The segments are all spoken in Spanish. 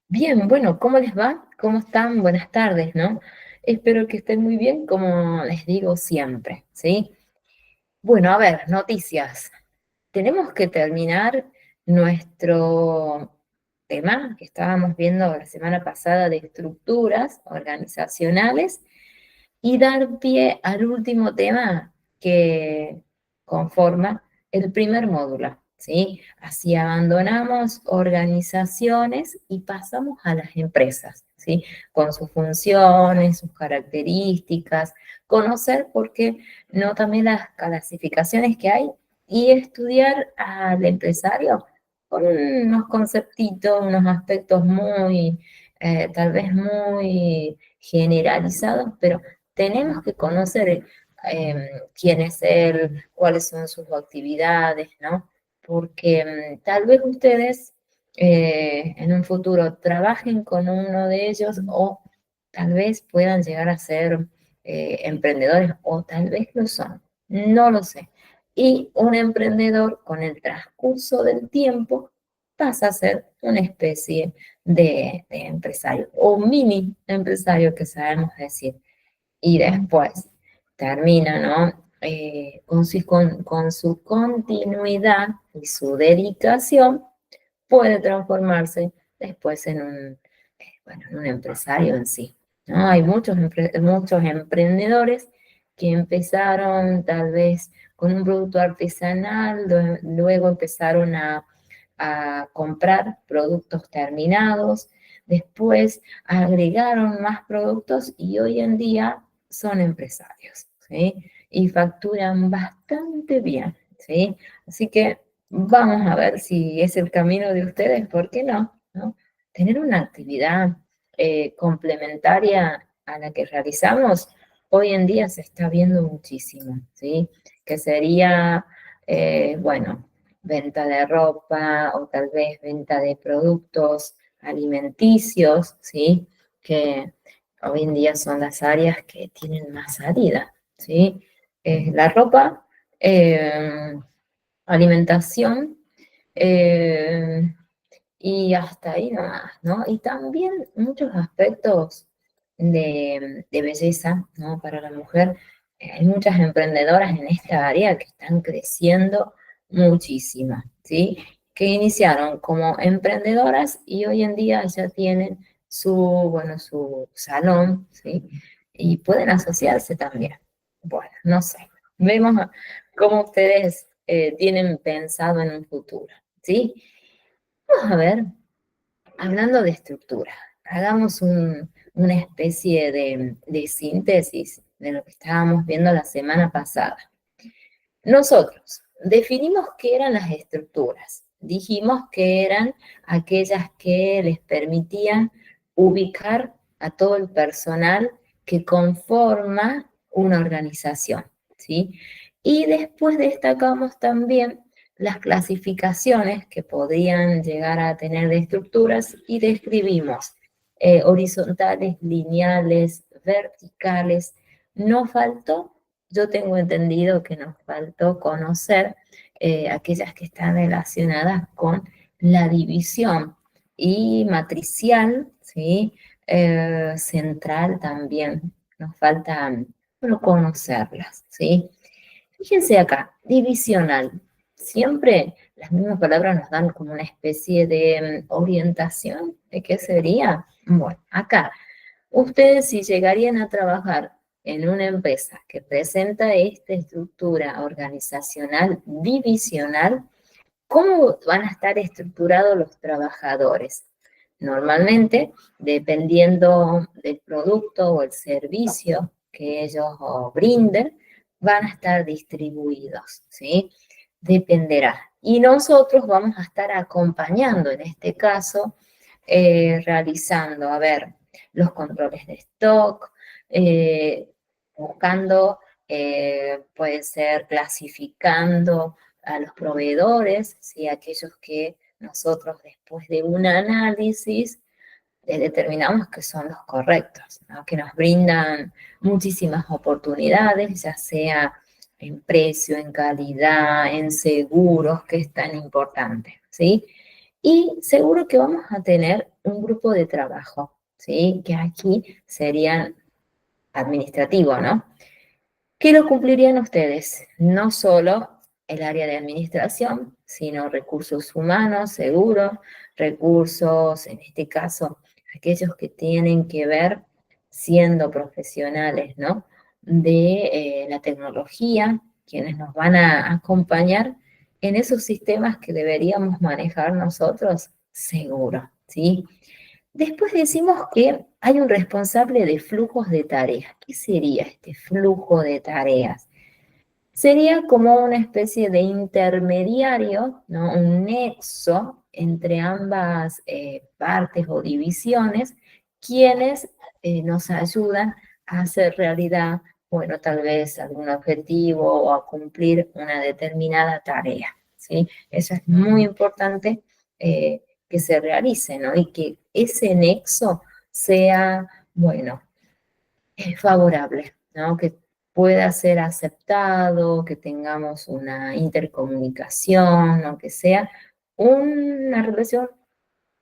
Bien, bueno, ¿cómo les va? ¿Cómo están? Buenas tardes, ¿no? Espero que estén muy bien, como les digo siempre, ¿sí? Bueno, a ver, noticias. Tenemos que terminar nuestro tema que estábamos viendo la semana pasada de estructuras organizacionales y dar pie al último tema que conforma el primer módulo, ¿sí? Así abandonamos organizaciones y pasamos a las empresas, ¿sí? Con sus funciones, sus características, conocer por qué no también las clasificaciones que hay y estudiar al empresario con unos conceptitos, unos aspectos muy, tal vez muy generalizados, pero tenemos que conocer quién es él, cuáles son sus actividades, ¿no? Porque tal vez ustedes en un futuro trabajen con uno de ellos o tal vez puedan llegar a ser emprendedores o tal vez lo son, no lo sé. Y un emprendedor con el transcurso del tiempo pasa a ser una especie de empresario o mini empresario que sabemos decir y después termina, ¿no? Con su continuidad y su dedicación, puede transformarse después en bueno, en un empresario en sí, ¿no? Hay muchos emprendedores que empezaron tal vez con un producto artesanal, luego empezaron a comprar productos terminados, después agregaron más productos y hoy en día son empresarios, ¿sí? Y facturan bastante bien, ¿sí? Así que vamos a ver si es el camino de ustedes, ¿por qué no? ¿No? Tener una actividad complementaria a la que realizamos, hoy en día se está viendo muchísimo, ¿sí? Que sería, bueno, venta de ropa o tal vez venta de productos alimenticios, ¿sí? Que hoy en día son las áreas que tienen más salida, ¿sí? La ropa, eh, alimentación, eh, y hasta ahí nomás, ¿no? Y también muchos aspectos de belleza, ¿no? Para la mujer. Hay muchas emprendedoras en esta área que están creciendo muchísimo, ¿sí? Que iniciaron como emprendedoras y hoy en día ya tienen bueno, su salón, ¿sí? Y pueden asociarse también. Bueno, no sé. Vemos cómo ustedes tienen pensado en un futuro, ¿sí? Vamos a ver, hablando de estructura, hagamos una especie de síntesis de lo que estábamos viendo la semana pasada. Nosotros definimos qué eran las estructuras. Dijimos que eran aquellas que les permitían ubicar a todo el personal que conforma una organización, ¿sí? Y después destacamos también las clasificaciones que podían llegar a tener de estructuras y describimos horizontales, lineales, verticales. No faltó, yo tengo entendido que nos faltó conocer aquellas que están relacionadas con la división y matricial, ¿sí? Central también. Nos falta bueno, conocerlas, ¿sí? Fíjense acá, divisional. Siempre las mismas palabras nos dan como una especie de orientación de qué sería. Bueno, acá ustedes si llegarían a trabajar en una empresa que presenta esta estructura organizacional divisional, ¿cómo van a estar estructurados los trabajadores? Normalmente, dependiendo del producto o el servicio que ellos brinden, van a estar distribuidos, ¿sí? Dependerá. Y nosotros vamos a estar acompañando, en este caso, realizando, a ver, los controles de stock, buscando, puede ser clasificando a los proveedores, ¿sí? Aquellos que nosotros después de un análisis determinamos que son los correctos, ¿no? Que nos brindan muchísimas oportunidades, ya sea en precio, en calidad, en seguros, que es tan importante, ¿sí? Y seguro que vamos a tener un grupo de trabajo, ¿sí? Que aquí serían administrativo, ¿no? ¿Qué lo cumplirían ustedes? No solo el área de administración, sino recursos humanos, seguro, recursos, en este caso, aquellos que tienen que ver siendo profesionales, ¿no? De la tecnología, quienes nos van a acompañar en esos sistemas que deberíamos manejar nosotros, seguro, ¿sí? Después decimos que hay un responsable de flujos de tareas. ¿Qué sería este flujo de tareas? Sería como una especie de intermediario, ¿no? Un nexo entre ambas partes o divisiones, quienes nos ayudan a hacer realidad, bueno, tal vez algún objetivo o a cumplir una determinada tarea, ¿sí? Eso es muy importante que se realice, ¿no? Y que ese nexo sea, bueno, es favorable, ¿no? Que pueda ser aceptado, que tengamos una intercomunicación, ¿no? Que sea una relación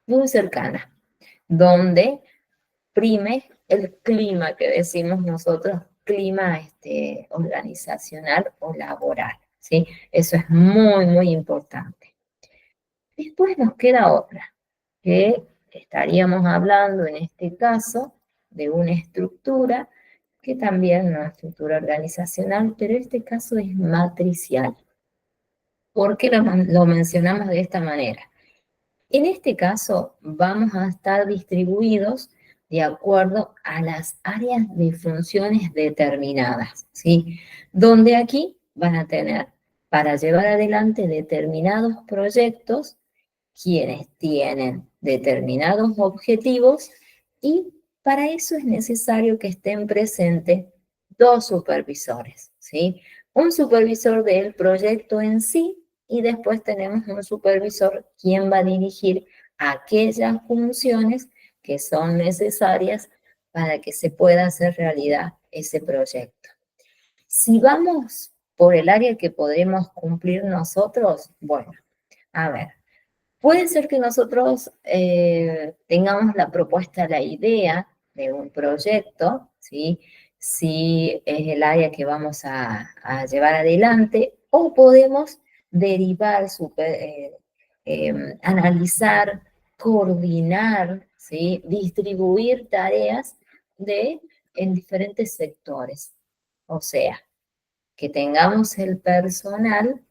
muy cercana, donde prime el clima que decimos nosotros, clima organizacional o laboral, ¿sí? Eso es muy, muy importante. Después nos queda otra, que estaríamos hablando en este caso de una estructura que también es una estructura organizacional, pero en este caso es matricial. ¿Por qué lo mencionamos de esta manera? En este caso vamos a estar distribuidos de acuerdo a las áreas de funciones determinadas, ¿sí? Donde aquí van a tener para llevar adelante determinados proyectos quienes tienen determinados objetivos y para eso es necesario que estén presentes dos supervisores, ¿sí? Un supervisor del proyecto en sí y después tenemos un supervisor quien va a dirigir aquellas funciones que son necesarias para que se pueda hacer realidad ese proyecto. Si vamos por el área que podemos cumplir nosotros, bueno, a ver, puede ser que nosotros tengamos la propuesta, la idea de un proyecto, ¿sí? Si es el área que vamos a llevar adelante, o podemos derivar, analizar, coordinar, ¿sí? Distribuir tareas en diferentes sectores. O sea, que tengamos el personal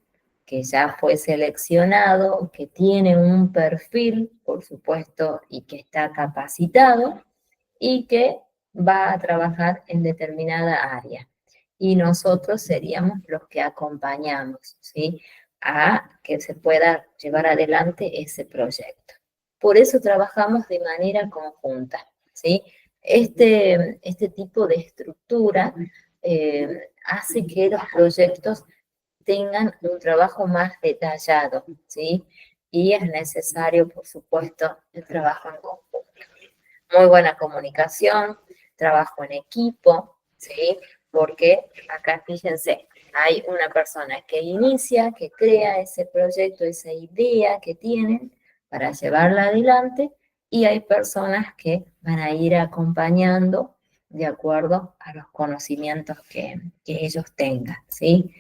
que ya fue seleccionado, que tiene un perfil, por supuesto, y que está capacitado y que va a trabajar en determinada área. Y nosotros seríamos los que acompañamos, ¿sí? A que se pueda llevar adelante ese proyecto. Por eso trabajamos de manera conjunta, ¿sí? Este tipo de estructura hace que los proyectos tengan un trabajo más detallado, ¿sí? Y es necesario, por supuesto, el trabajo en conjunto. Muy buena comunicación, trabajo en equipo, ¿sí? Porque acá, fíjense, hay una persona que inicia, que crea ese proyecto, esa idea que tienen para llevarla adelante, y hay personas que van a ir acompañando de acuerdo a los conocimientos que ellos tengan, ¿sí?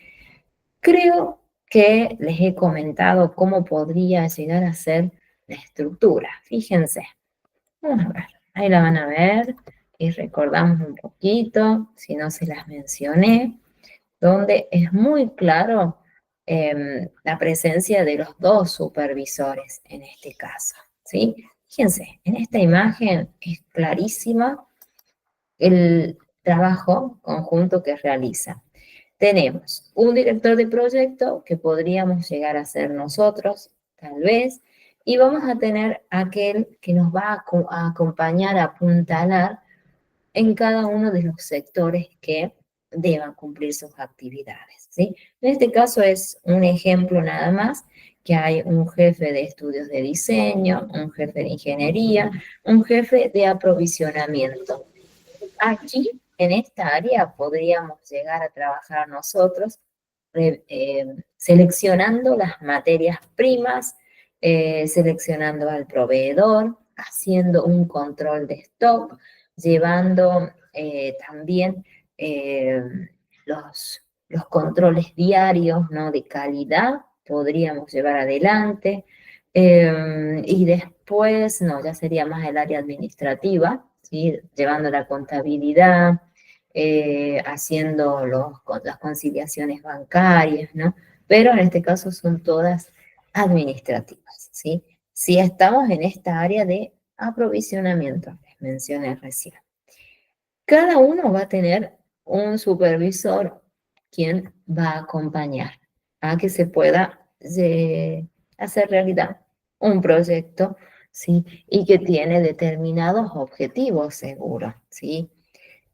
Creo que les he comentado cómo podría llegar a ser la estructura. Fíjense, vamos a ver, ahí la van a ver y recordamos un poquito, si no se las mencioné, donde es muy claro la presencia de los dos supervisores en este caso, ¿sí? Fíjense, en esta imagen es clarísima el trabajo conjunto que realizan. Tenemos un director de proyecto que podríamos llegar a ser nosotros, tal vez, y vamos a tener aquel que nos va a acompañar, a apuntalar en cada uno de los sectores que deban cumplir sus actividades, ¿sí? En este caso es un ejemplo nada más, que hay un jefe de estudios de diseño, un jefe de ingeniería, un jefe de aprovisionamiento. Aquí, en esta área, podríamos llegar a trabajar nosotros seleccionando las materias primas, seleccionando al proveedor, haciendo un control de stock, llevando también eh, los controles diarios, ¿no? De calidad, podríamos llevar adelante. Y después, no, ya sería más el área administrativa, ¿sí? Llevando la contabilidad, haciendo las conciliaciones bancarias, ¿no? Pero en este caso son todas administrativas, ¿sí? Si estamos en esta área de aprovisionamiento, les mencioné recién. Cada uno va a tener un supervisor quien va a acompañar a que se pueda hacer realidad un proyecto, ¿sí? Y que tiene determinados objetivos seguros, ¿sí?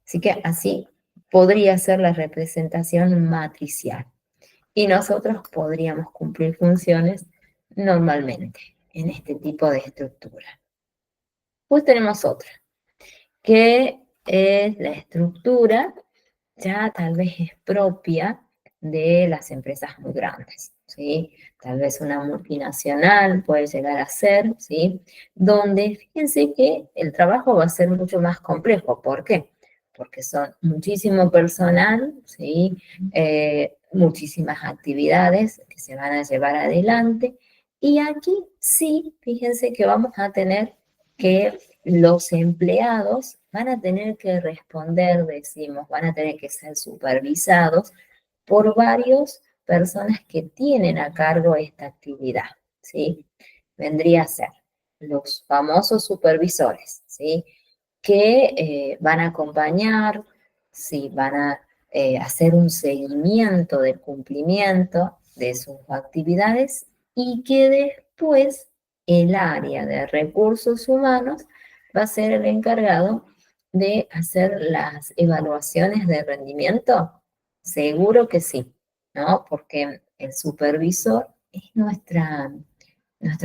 Así que así podría ser la representación matricial. Y nosotros podríamos cumplir funciones normalmente en este tipo de estructura. Pues tenemos otra, que es la estructura ya tal vez es propia de las empresas muy grandes, ¿sí? Tal vez una multinacional puede llegar a ser, ¿sí? Donde fíjense que el trabajo va a ser mucho más complejo. ¿Por qué? Porque son muchísimo personal, ¿sí? Muchísimas actividades que se van a llevar adelante. Y aquí sí, fíjense que vamos a tener que los empleados van a tener que responder, decimos, van a tener que ser supervisados por varias personas que tienen a cargo esta actividad, ¿sí? Vendría a ser los famosos supervisores, ¿sí? Que van a acompañar, ¿sí? Van a hacer un seguimiento del cumplimiento de sus actividades y que después el área de recursos humanos va a ser el encargado de hacer las evaluaciones de rendimiento. Seguro que sí, ¿no? Porque el supervisor es nuestra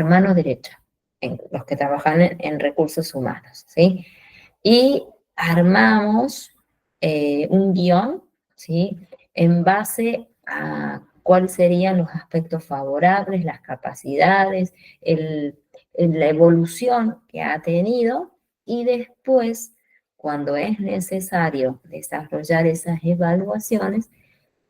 mano derecha, en los que trabajan en recursos humanos, ¿sí? Y armamos un guión, ¿sí? En base a cuáles serían los aspectos favorables, las capacidades, la evolución que ha tenido y después, cuando es necesario desarrollar esas evaluaciones,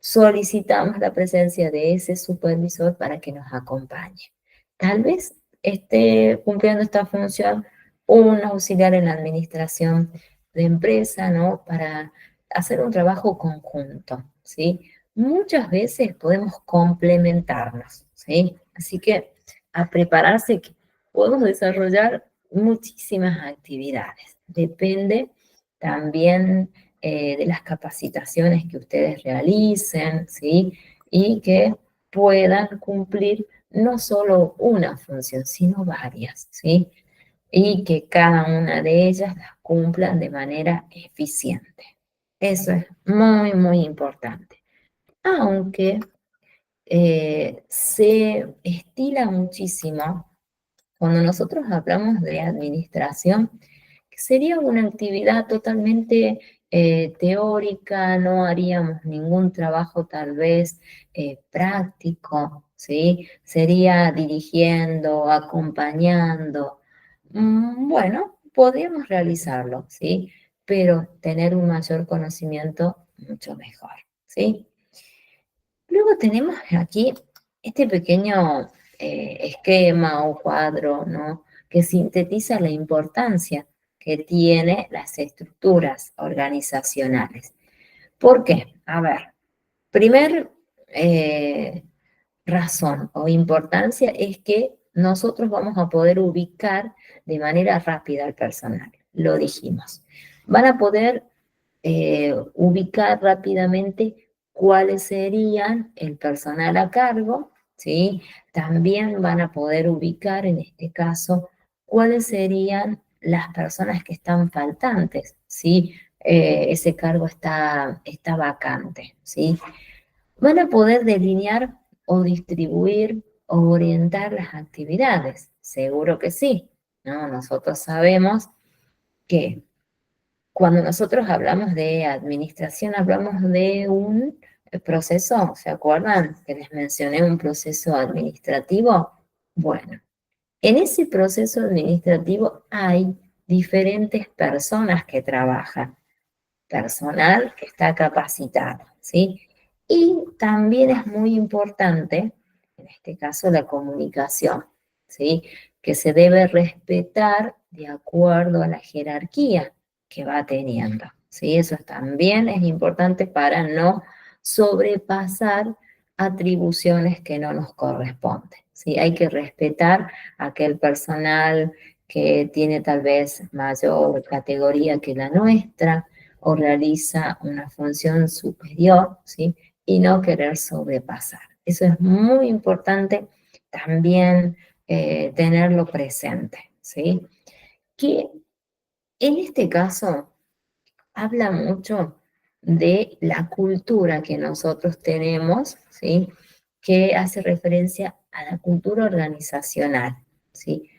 solicitamos la presencia de ese supervisor para que nos acompañe. Tal vez esté cumpliendo esta función un auxiliar en la administración de empresa, ¿no? Para hacer un trabajo conjunto, ¿sí? Muchas veces podemos complementarnos, ¿sí? Así que a prepararse que podemos desarrollar muchísimas actividades. Depende también de las capacitaciones que ustedes realicen, ¿sí? Y que puedan cumplir no solo una función, sino varias, ¿sí? Y que cada una de ellas las cumplan de manera eficiente. Eso es muy, muy importante. Aunque se estila muchísimo cuando nosotros hablamos de administración, que sería una actividad totalmente teórica, no haríamos ningún trabajo tal vez práctico, ¿sí? Sería dirigiendo, acompañando. Bueno, podríamos realizarlo, ¿sí? Pero tener un mayor conocimiento, mucho mejor, ¿sí? Luego tenemos aquí este pequeño esquema o cuadro, ¿no? Que sintetiza la importancia que tiene las estructuras organizacionales. ¿Por qué? A ver, primer razón o importancia es que nosotros vamos a poder ubicar de manera rápida al personal, lo dijimos. Van a poder ubicar rápidamente cuáles serían el personal a cargo, ¿sí? También van a poder ubicar, en este caso, cuáles serían las personas que están faltantes, ¿sí? Ese cargo está vacante, ¿sí? Van a poder delinear o distribuir o orientar las actividades, seguro que sí, ¿no? Nosotros sabemos que cuando nosotros hablamos de administración, hablamos de un proceso, ¿se acuerdan que les mencioné un proceso administrativo? Bueno, En ese proceso administrativo hay diferentes personas que trabajan, personal que está capacitado, ¿sí? Y también es muy importante, en este caso, la comunicación, ¿sí? Que se debe respetar de acuerdo a la jerarquía que va teniendo, ¿sí? Eso también es importante para no sobrepasar atribuciones que no nos corresponden, ¿sí? Hay que respetar a aquel personal que tiene tal vez mayor categoría que la nuestra, o realiza una función superior, ¿sí? Y no querer sobrepasar. Eso es muy importante también tenerlo presente, ¿sí? Que en este caso habla mucho de la cultura que nosotros tenemos, ¿sí? Que hace referencia a la cultura organizacional, ¿sí?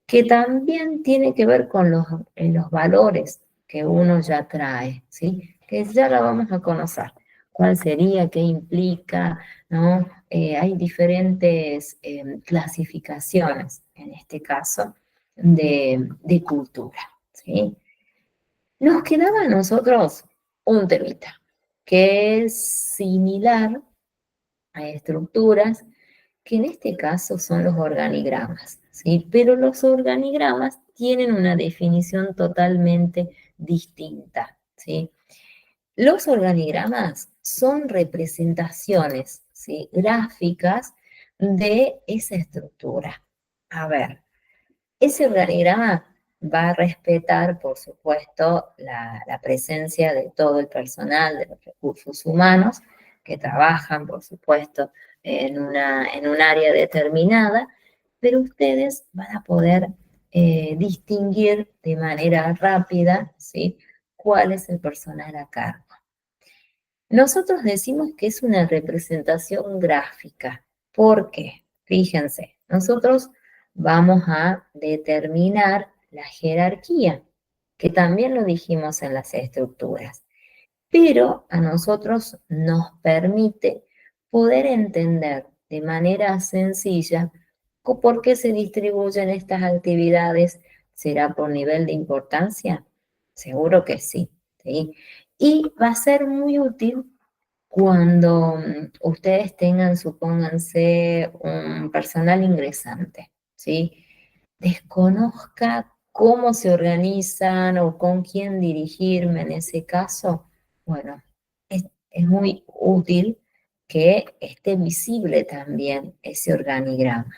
Que también tiene que ver con los valores que uno ya trae, ¿sí? Que ya la vamos a conocer. ¿Cuál sería? ¿Qué implica? ¿No? Hay diferentes clasificaciones, en este caso, de cultura, ¿sí? Nos quedaba a nosotros un temita, que es similar a estructuras que en este caso son los organigramas, ¿sí? Pero los organigramas tienen una definición totalmente distinta, ¿sí? Los organigramas son representaciones, ¿sí? Gráficas de esa estructura. A ver, ese organigrama va a respetar, por supuesto, la presencia de todo el personal de los recursos humanos que trabajan, por supuesto, en un área determinada, pero ustedes van a poder distinguir de manera rápida, ¿sí? Cuál es el personal a cargo. Nosotros decimos que es una representación gráfica. ¿Por qué? Fíjense, nosotros vamos a determinar la jerarquía, que también lo dijimos en las estructuras, pero a nosotros nos permite poder entender de manera sencilla por qué se distribuyen estas actividades. ¿Será por nivel de importancia? Seguro que sí, ¿sí? Y va a ser muy útil cuando ustedes tengan, supónganse, un personal ingresante, ¿sí? Desconozca cómo se organizan o con quién dirigirme en ese caso, bueno, es muy útil que esté visible también ese organigrama.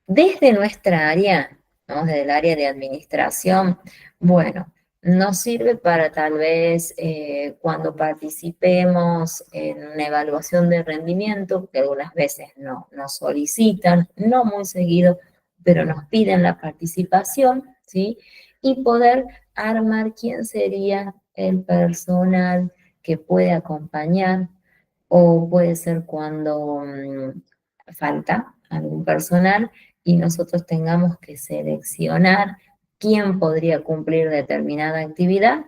Desde nuestra área, ¿no? Desde el área de administración, bueno, nos sirve para tal vez cuando participemos en una evaluación de rendimiento, que algunas veces no nos solicitan, no muy seguido, pero nos piden la participación, ¿sí? Y poder armar quién sería el personal que puede acompañar, o puede ser cuando falta algún personal y nosotros tengamos que seleccionar quién podría cumplir determinada actividad,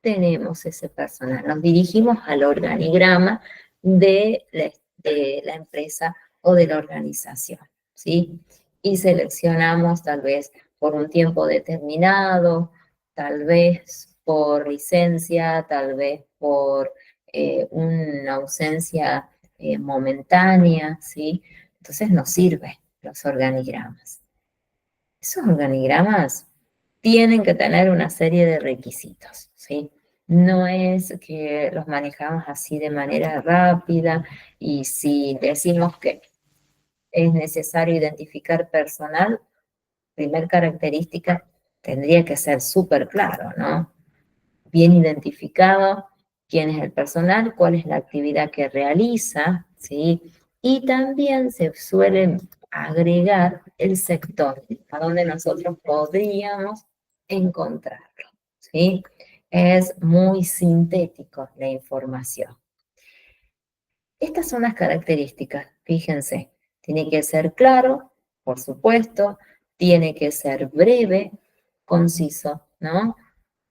tenemos ese personal. Nos dirigimos al organigrama de la empresa o de la organización, ¿sí? Y seleccionamos tal vez por un tiempo determinado, tal vez por licencia, tal vez por una ausencia momentánea, ¿sí? Entonces nos sirve los organigramas. Esos organigramas tienen que tener una serie de requisitos, ¿sí? No es que los manejamos así de manera rápida y si decimos que es necesario identificar personal, primer característica tendría que ser súper claro, ¿no? Bien identificado quién es el personal, cuál es la actividad que realiza, ¿sí? Y también se suele agregar el sector a donde nosotros podríamos encontrarlo, ¿sí? Es muy sintético la información. Estas son las características, fíjense, tiene que ser claro, por supuesto, tiene que ser breve, conciso, ¿no?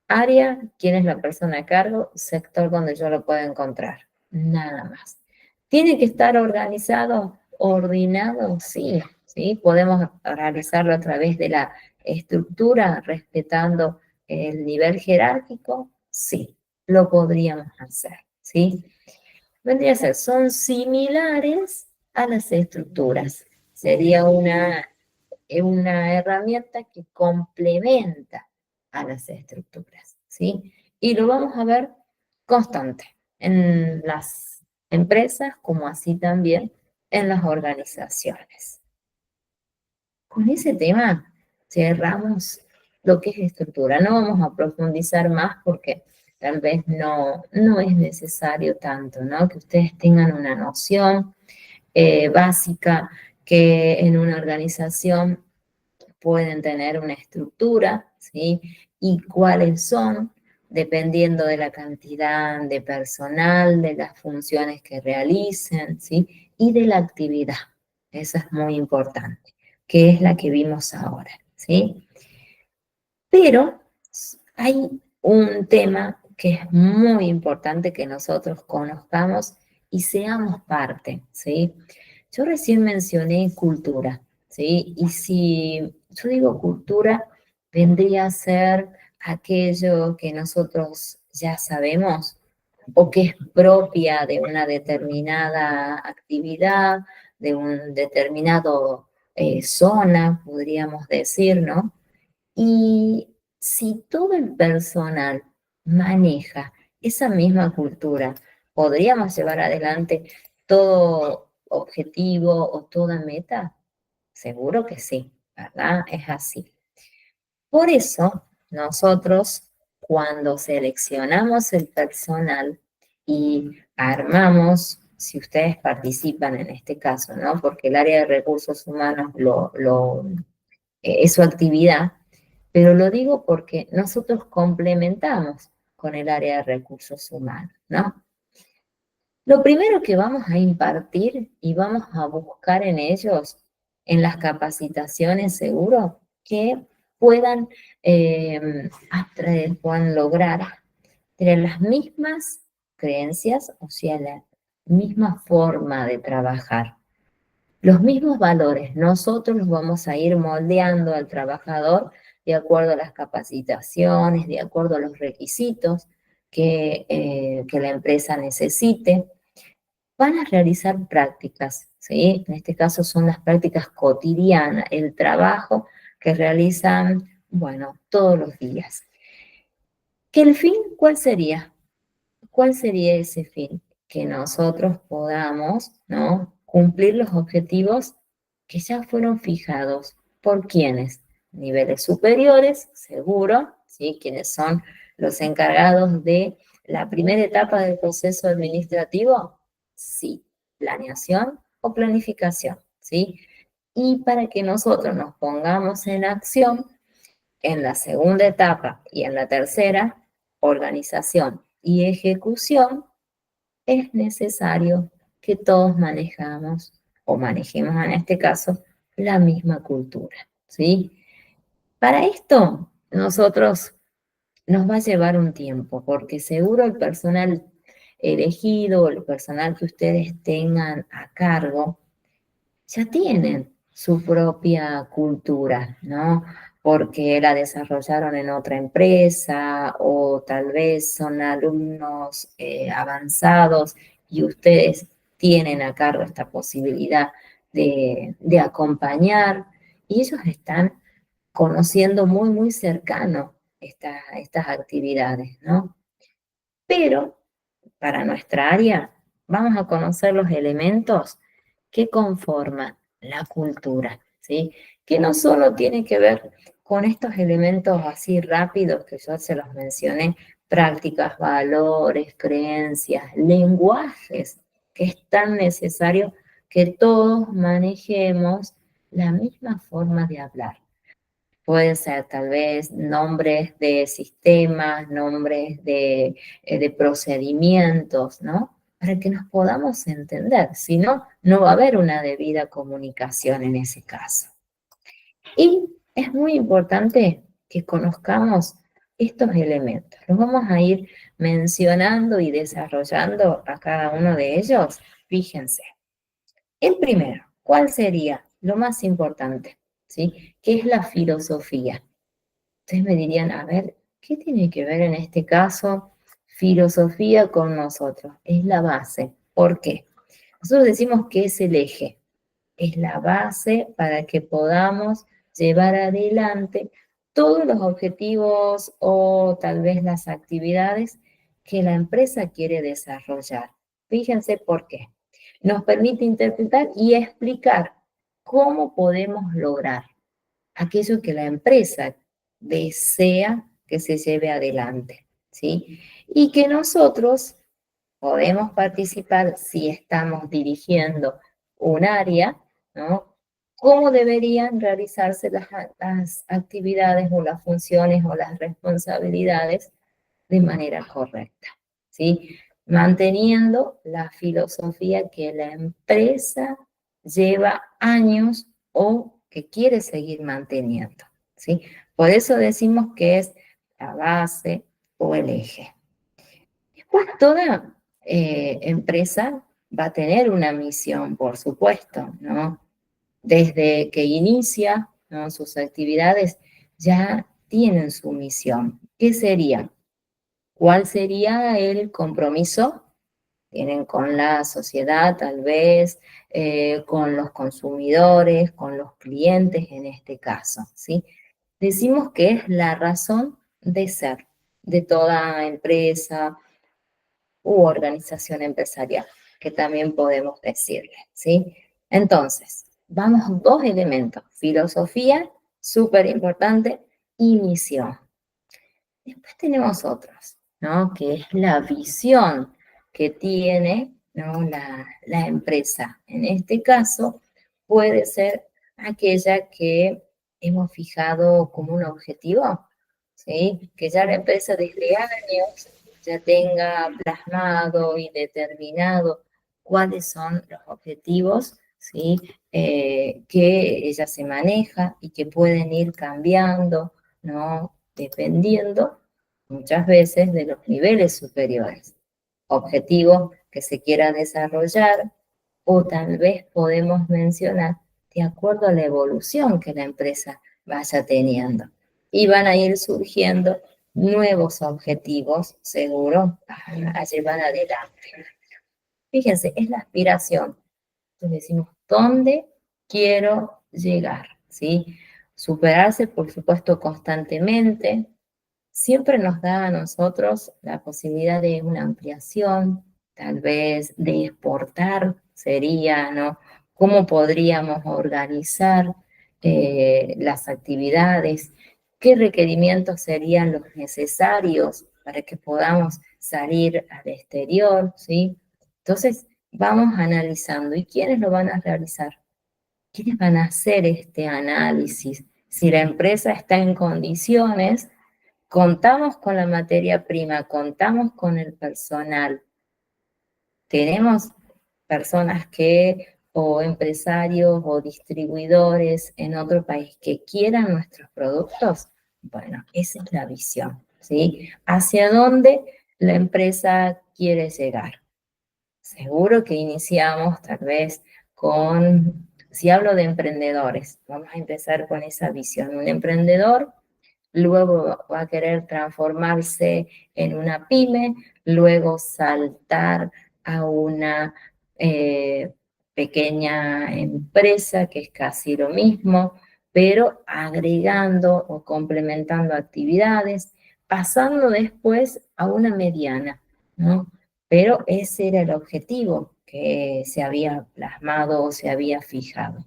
Área, quién es la persona a cargo, sector donde yo lo puedo encontrar, nada más. ¿Tiene que estar organizado? Ordenado, sí, ¿sí? Podemos realizarlo a través de la estructura, respetando el nivel jerárquico, sí, lo podríamos hacer, ¿sí? Vendría a ser, son similares a las estructuras. Sería una herramienta que complementa a las estructuras, ¿sí? Y lo vamos a ver constante en las empresas como así también en las organizaciones. Con ese tema cerramos lo que es estructura. No vamos a profundizar más porque tal vez no es necesario tanto, ¿no? Que ustedes tengan una noción básica que en una organización pueden tener una estructura, ¿sí? Y cuáles son, dependiendo de la cantidad de personal, de las funciones que realicen, ¿sí? Y de la actividad. Eso es muy importante, que es la que vimos ahora, ¿sí? Pero hay un tema que es muy importante que nosotros conozcamos y seamos parte, ¿sí? Yo recién mencioné cultura, ¿sí? Y si yo digo cultura, vendría a ser aquello que nosotros ya sabemos o que es propia de una determinada actividad, de un determinado zona, podríamos decir, ¿no? Y si todo el personal maneja esa misma cultura, ¿podríamos llevar adelante todo objetivo o toda meta? Seguro que sí, ¿verdad? Es así. Por eso, nosotros, cuando seleccionamos el personal y armamos, si ustedes participan en este caso, ¿no? Porque el área de recursos humanos es su actividad, pero lo digo porque nosotros complementamos con el área de recursos humanos, ¿no? Lo primero que vamos a impartir y vamos a buscar en ellos, en las capacitaciones seguro, que puedan puedan lograr tener las mismas creencias, o sea, la misma forma de trabajar, los mismos valores. Nosotros los vamos a ir moldeando al trabajador de acuerdo a las capacitaciones, de acuerdo a los requisitos que la empresa necesite. Van a realizar prácticas, ¿sí? En este caso son las prácticas cotidianas, el trabajo que realizan, bueno, todos los días. ¿Que el fin cuál sería? ¿Cuál sería ese fin? Que nosotros podamos, ¿no? Cumplir los objetivos que ya fueron fijados. ¿Por quiénes? Niveles superiores, seguro, ¿sí? Quienes son los encargados de la primera etapa del proceso administrativo, sí, planeación o planificación, ¿sí? Y para que nosotros nos pongamos en acción, en la segunda etapa y en la tercera, organización y ejecución, es necesario que todos manejamos o manejemos en este caso la misma cultura, ¿sí? Para esto, nosotros nos va a llevar un tiempo, porque seguro el personal elegido, el personal que ustedes tengan a cargo, ya tienen su propia cultura, ¿no? Porque la desarrollaron en otra empresa o tal vez son alumnos avanzados y ustedes tienen a cargo esta posibilidad de acompañar y ellos están conociendo muy, muy cercano estas actividades, ¿no? Pero para nuestra área vamos a conocer los elementos que conforman la cultura, ¿sí? Que no solo tiene que ver con estos elementos así rápidos que yo se los mencioné, prácticas, valores, creencias, lenguajes, que es tan necesario que todos manejemos la misma forma de hablar. Pueden ser tal vez nombres de sistemas, nombres de procedimientos, ¿no? Para que nos podamos entender. Si no, no va a haber una debida comunicación en ese caso. Y es muy importante que conozcamos estos elementos. Los vamos a ir mencionando y desarrollando a cada uno de ellos. Fíjense. El primero, ¿cuál sería? lo más importante, ¿sí? ¿Qué es la filosofía? Ustedes me dirían, a ver, ¿qué tiene que ver en este caso filosofía con nosotros? Es la base. ¿Por qué? Nosotros decimos que es el eje, es la base para que podamos llevar adelante todos los objetivos o tal vez las actividades que la empresa quiere desarrollar. Fíjense por qué. Nos permite interpretar y explicar cómo podemos lograr aquello que la empresa desea que se lleve adelante, ¿sí? Y que nosotros podemos participar si estamos dirigiendo un área, ¿no? ¿Cómo deberían realizarse las actividades o las funciones o las responsabilidades de manera correcta? ¿Sí? Manteniendo la filosofía que la empresa lleva años o que quiere seguir manteniendo. ¿Sí? Por eso decimos que es la base o el eje. Después, toda empresa va a tener una misión, por supuesto, ¿no? Desde que inicia, ¿no?, sus actividades, ya tienen su misión. ¿Qué sería? ¿Cuál sería el compromiso? Tienen con la sociedad, tal vez, con los consumidores, con los clientes en este caso, ¿sí? Decimos que es la razón de ser de toda empresa u organización empresarial, que también podemos decirle, ¿sí? Entonces, vamos dos elementos, filosofía, súper importante, y misión. Después tenemos otros, ¿no? Que es la visión que tiene, ¿no?, la empresa. En este caso, puede ser aquella que hemos fijado como un objetivo, ¿sí? Que ya la empresa desde años ya tenga plasmado y determinado cuáles son los objetivos, ¿sí? Que ella se maneja y que pueden ir cambiando, ¿no? Dependiendo muchas veces de los niveles superiores. Objetivos que se quieran desarrollar o tal vez podemos mencionar de acuerdo a la evolución que la empresa vaya teniendo. Y van a ir surgiendo nuevos objetivos, seguro, a llevar adelante. Fíjense, es la aspiración. Entonces decimos, ¿dónde quiero llegar? ¿Sí? Superarse, por supuesto, constantemente. Siempre nos da a nosotros la posibilidad de una ampliación, tal vez de exportar, sería, ¿no? ¿Cómo podríamos organizar las actividades? ¿Qué requerimientos serían los necesarios para que podamos salir al exterior? ¿Sí? Entonces, vamos analizando. ¿Y quiénes lo van a realizar? ¿Quiénes van a hacer este análisis? Si la empresa está en condiciones, contamos con la materia prima, contamos con el personal, tenemos personas que, o empresarios o distribuidores en otro país que quieran nuestros productos. Bueno, esa es la visión, ¿sí? ¿Hacia dónde la empresa quiere llegar? Seguro que iniciamos tal vez con, si hablo de emprendedores, vamos a empezar con esa visión. Un emprendedor luego va a querer transformarse en una pyme, luego saltar a una eh, pequeña empresa, que es casi lo mismo, pero agregando o complementando actividades, pasando después a una mediana, ¿no? Pero ese era el objetivo que se había plasmado o se había fijado,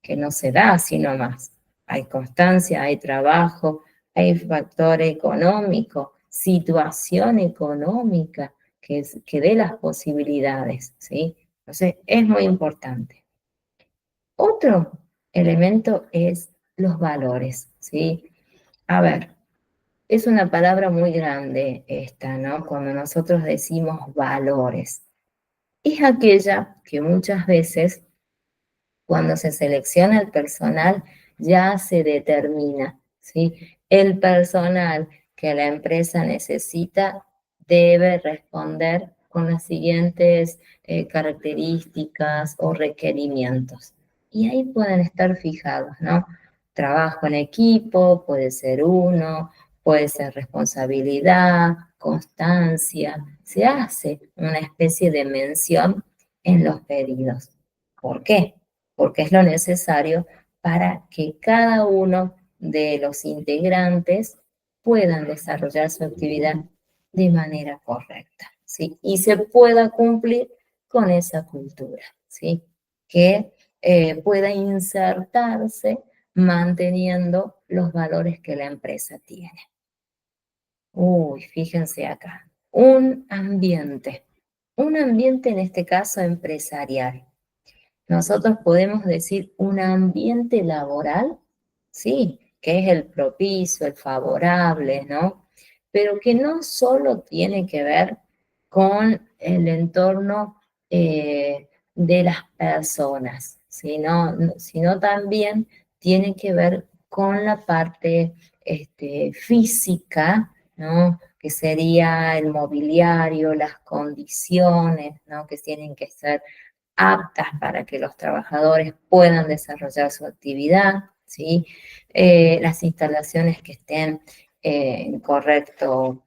que no se da así nomás. Hay constancia, hay trabajo, hay factor económico, situación económica que dé las posibilidades, ¿sí? Entonces, es muy importante. Otro elemento es los valores, ¿sí? A ver, es una palabra muy grande esta, ¿no? Cuando nosotros decimos valores. Es aquella que muchas veces cuando se selecciona el personal, ya se determina, ¿sí? El personal que la empresa necesita debe responder con las siguientes características o requerimientos. y ahí pueden estar fijados, ¿no? Trabajo en equipo, puede ser uno, puede ser responsabilidad, constancia. Se hace una especie de mención en los pedidos. ¿Por qué? Porque es lo necesario para que cada uno de los integrantes puedan desarrollar su actividad de manera correcta, ¿sí? Y se pueda cumplir con esa cultura, ¿sí? Que pueda insertarse manteniendo los valores que la empresa tiene. Uy, fíjense acá, un ambiente en este caso empresarial. Nosotros podemos decir un ambiente laboral, sí, que es el propicio, el favorable, ¿no? Pero que no solo tiene que ver con el entorno de las personas, sino también tiene que ver con la parte física, ¿no? Que sería el mobiliario, las condiciones, ¿no? Que tienen que ser aptas para que los trabajadores puedan desarrollar su actividad, ¿sí? Las instalaciones que estén en correcto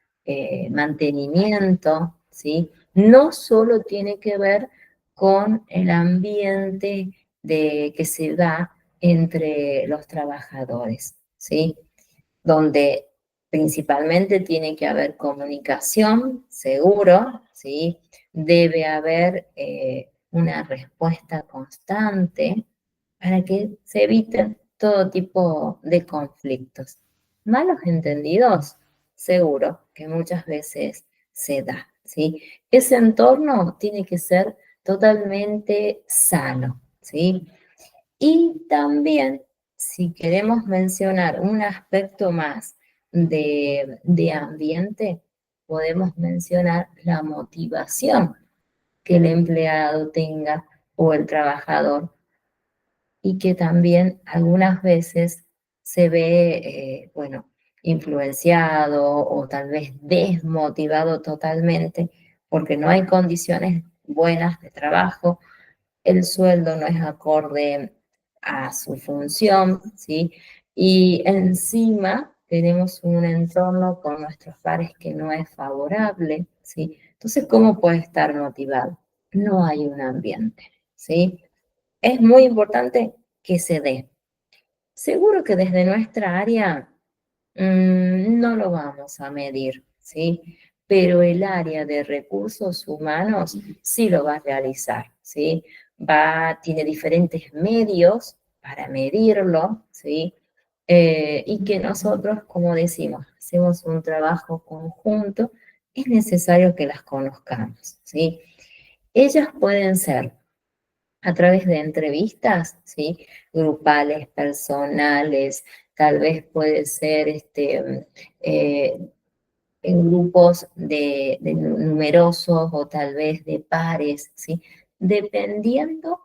mantenimiento, ¿sí? No solo tiene que ver con el ambiente que se da entre los trabajadores, ¿sí? Donde principalmente tiene que haber comunicación, seguro, ¿sí? Debe haber una respuesta constante para que se eviten todo tipo de conflictos. Malos entendidos, seguro que muchas veces se da, ¿sí? Ese entorno tiene que ser totalmente sano, ¿sí? Y también, si queremos mencionar un aspecto más de ambiente, podemos mencionar la motivación que el empleado tenga o el trabajador y que también algunas veces se ve, bueno, influenciado o tal vez desmotivado totalmente porque no hay condiciones buenas de trabajo, el sueldo no es acorde a su función, ¿sí? Y encima tenemos un entorno con nuestros pares que no es favorable, ¿sí? Entonces, ¿cómo puede estar motivado? No hay un ambiente, ¿sí? Es muy importante que se dé. Seguro que desde nuestra área no lo vamos a medir, ¿sí? Pero el área de recursos humanos sí lo va a realizar, ¿sí? Tiene diferentes medios para medirlo, ¿sí? Y que nosotros, como decimos, hacemos un trabajo conjunto, es necesario que las conozcamos, ¿sí? Ellas pueden ser a través de entrevistas, ¿sí? Grupales, personales, tal vez puede ser eh, en grupos de numerosos o tal vez de pares, ¿sí? Dependiendo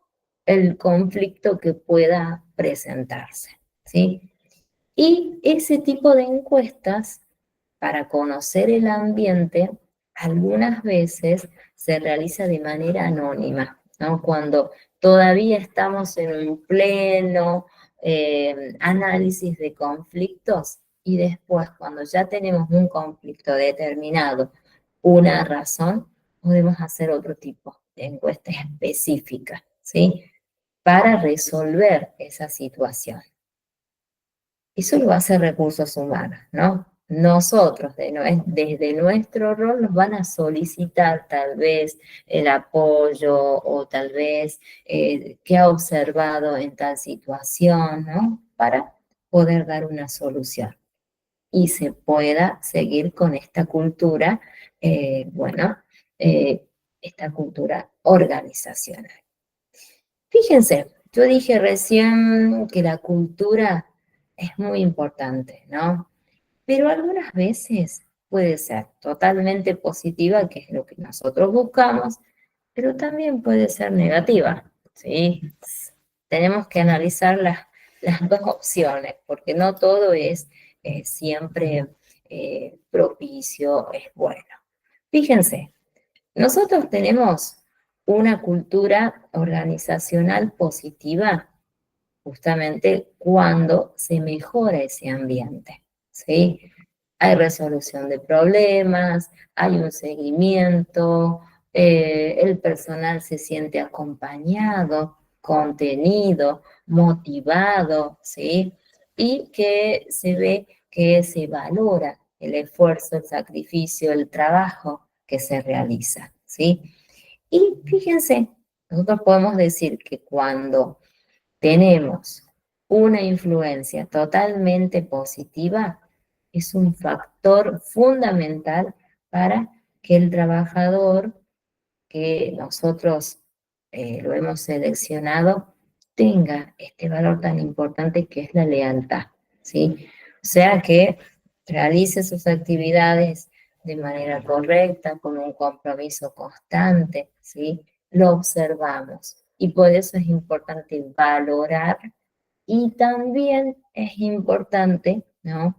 el conflicto que pueda presentarse, ¿sí? Y ese tipo de encuestas para conocer el ambiente, algunas veces se realiza de manera anónima, ¿no? Cuando todavía estamos en un pleno análisis de conflictos y después cuando ya tenemos un conflicto determinado, una razón, podemos hacer otro tipo de encuesta específica, ¿sí? Para resolver esa situación. Eso lo hace recursos humanos, ¿no? Nosotros, desde nuestro rol, nos van a solicitar tal vez el apoyo o tal vez qué ha observado en tal situación, ¿no? Para poder dar una solución y se pueda seguir con esta cultura, bueno, esta cultura organizacional. Fíjense, yo dije recién que la cultura es muy importante, ¿no? Pero algunas veces puede ser totalmente positiva, que es lo que nosotros buscamos, pero también puede ser negativa, ¿sí? Tenemos que analizar las dos opciones, porque no todo es siempre propicio, es bueno. Fíjense, nosotros tenemos una cultura organizacional positiva justamente cuando se mejora ese ambiente, ¿sí? Hay resolución de problemas, hay un seguimiento, el personal se siente acompañado, contenido, motivado, ¿sí? Y que se ve que se valora el esfuerzo, el sacrificio, el trabajo que se realiza, ¿sí? Y fíjense, nosotros podemos decir que cuando tenemos una influencia totalmente positiva, es un factor fundamental para que el trabajador que nosotros lo hemos seleccionado tenga este valor tan importante que es la lealtad, ¿sí? O sea, que realice sus actividades de manera correcta, con un compromiso constante, ¿sí? Lo observamos y por eso es importante valorar y también es importante, ¿no?,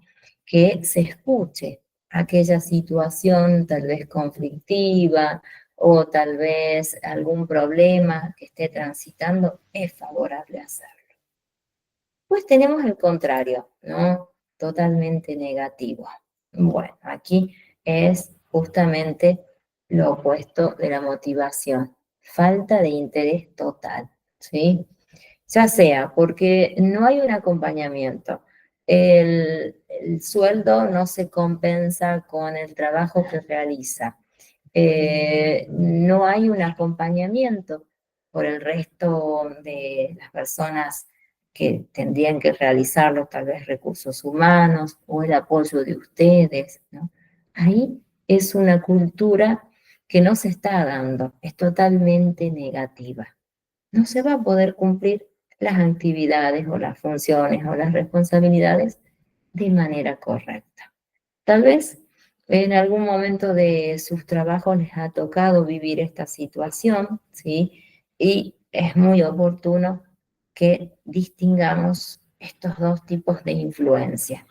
que se escuche aquella situación tal vez conflictiva o tal vez algún problema que esté transitando, es favorable hacerlo. Pues tenemos el contrario, ¿no? Totalmente negativo. Bueno, aquí es justamente lo opuesto de la motivación, falta de interés total, ¿sí? Ya sea porque no hay un acompañamiento, el sueldo no se compensa con el trabajo que realiza, no hay un acompañamiento por el resto de las personas que tendrían que realizarlo, tal vez recursos humanos o el apoyo de ustedes, ¿no? Ahí es una cultura que no se está dando, es totalmente negativa. No se va a poder cumplir las actividades o las funciones o las responsabilidades de manera correcta. Tal vez en algún momento de sus trabajos les ha tocado vivir esta situación, ¿sí? Y es muy oportuno que distingamos estos dos tipos de influencia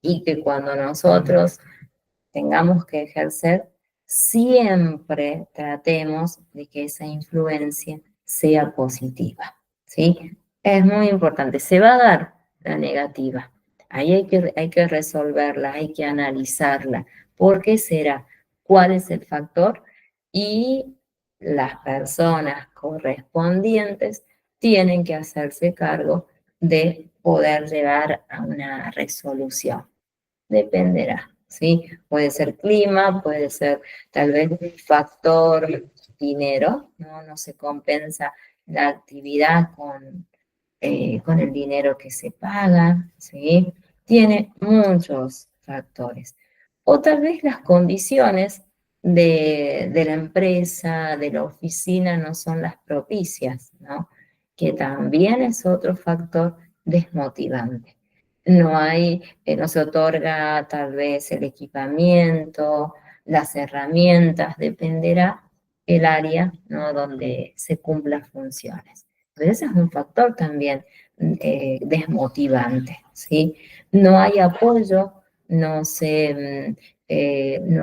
y que cuando nosotros tengamos que ejercer, siempre tratemos de que esa influencia sea positiva, ¿sí? Es muy importante. Se va a dar la negativa. Ahí hay que resolverla, hay que analizarla. ¿Por qué será? ¿Cuál es el factor? Y las personas correspondientes tienen que hacerse cargo de poder llegar a una resolución. Dependerá, ¿sí? Puede ser clima, puede ser tal vez factor dinero, ¿no? No se compensa la actividad con el dinero que se paga, ¿sí? Tiene muchos factores. O tal vez las condiciones de la empresa, de la oficina, no son las propicias, ¿no? Que también es otro factor desmotivante. No se otorga tal vez el equipamiento, las herramientas, dependerá el área, ¿no?, donde se cumplan funciones. Pero ese es un factor también desmotivante, ¿sí? No hay apoyo, no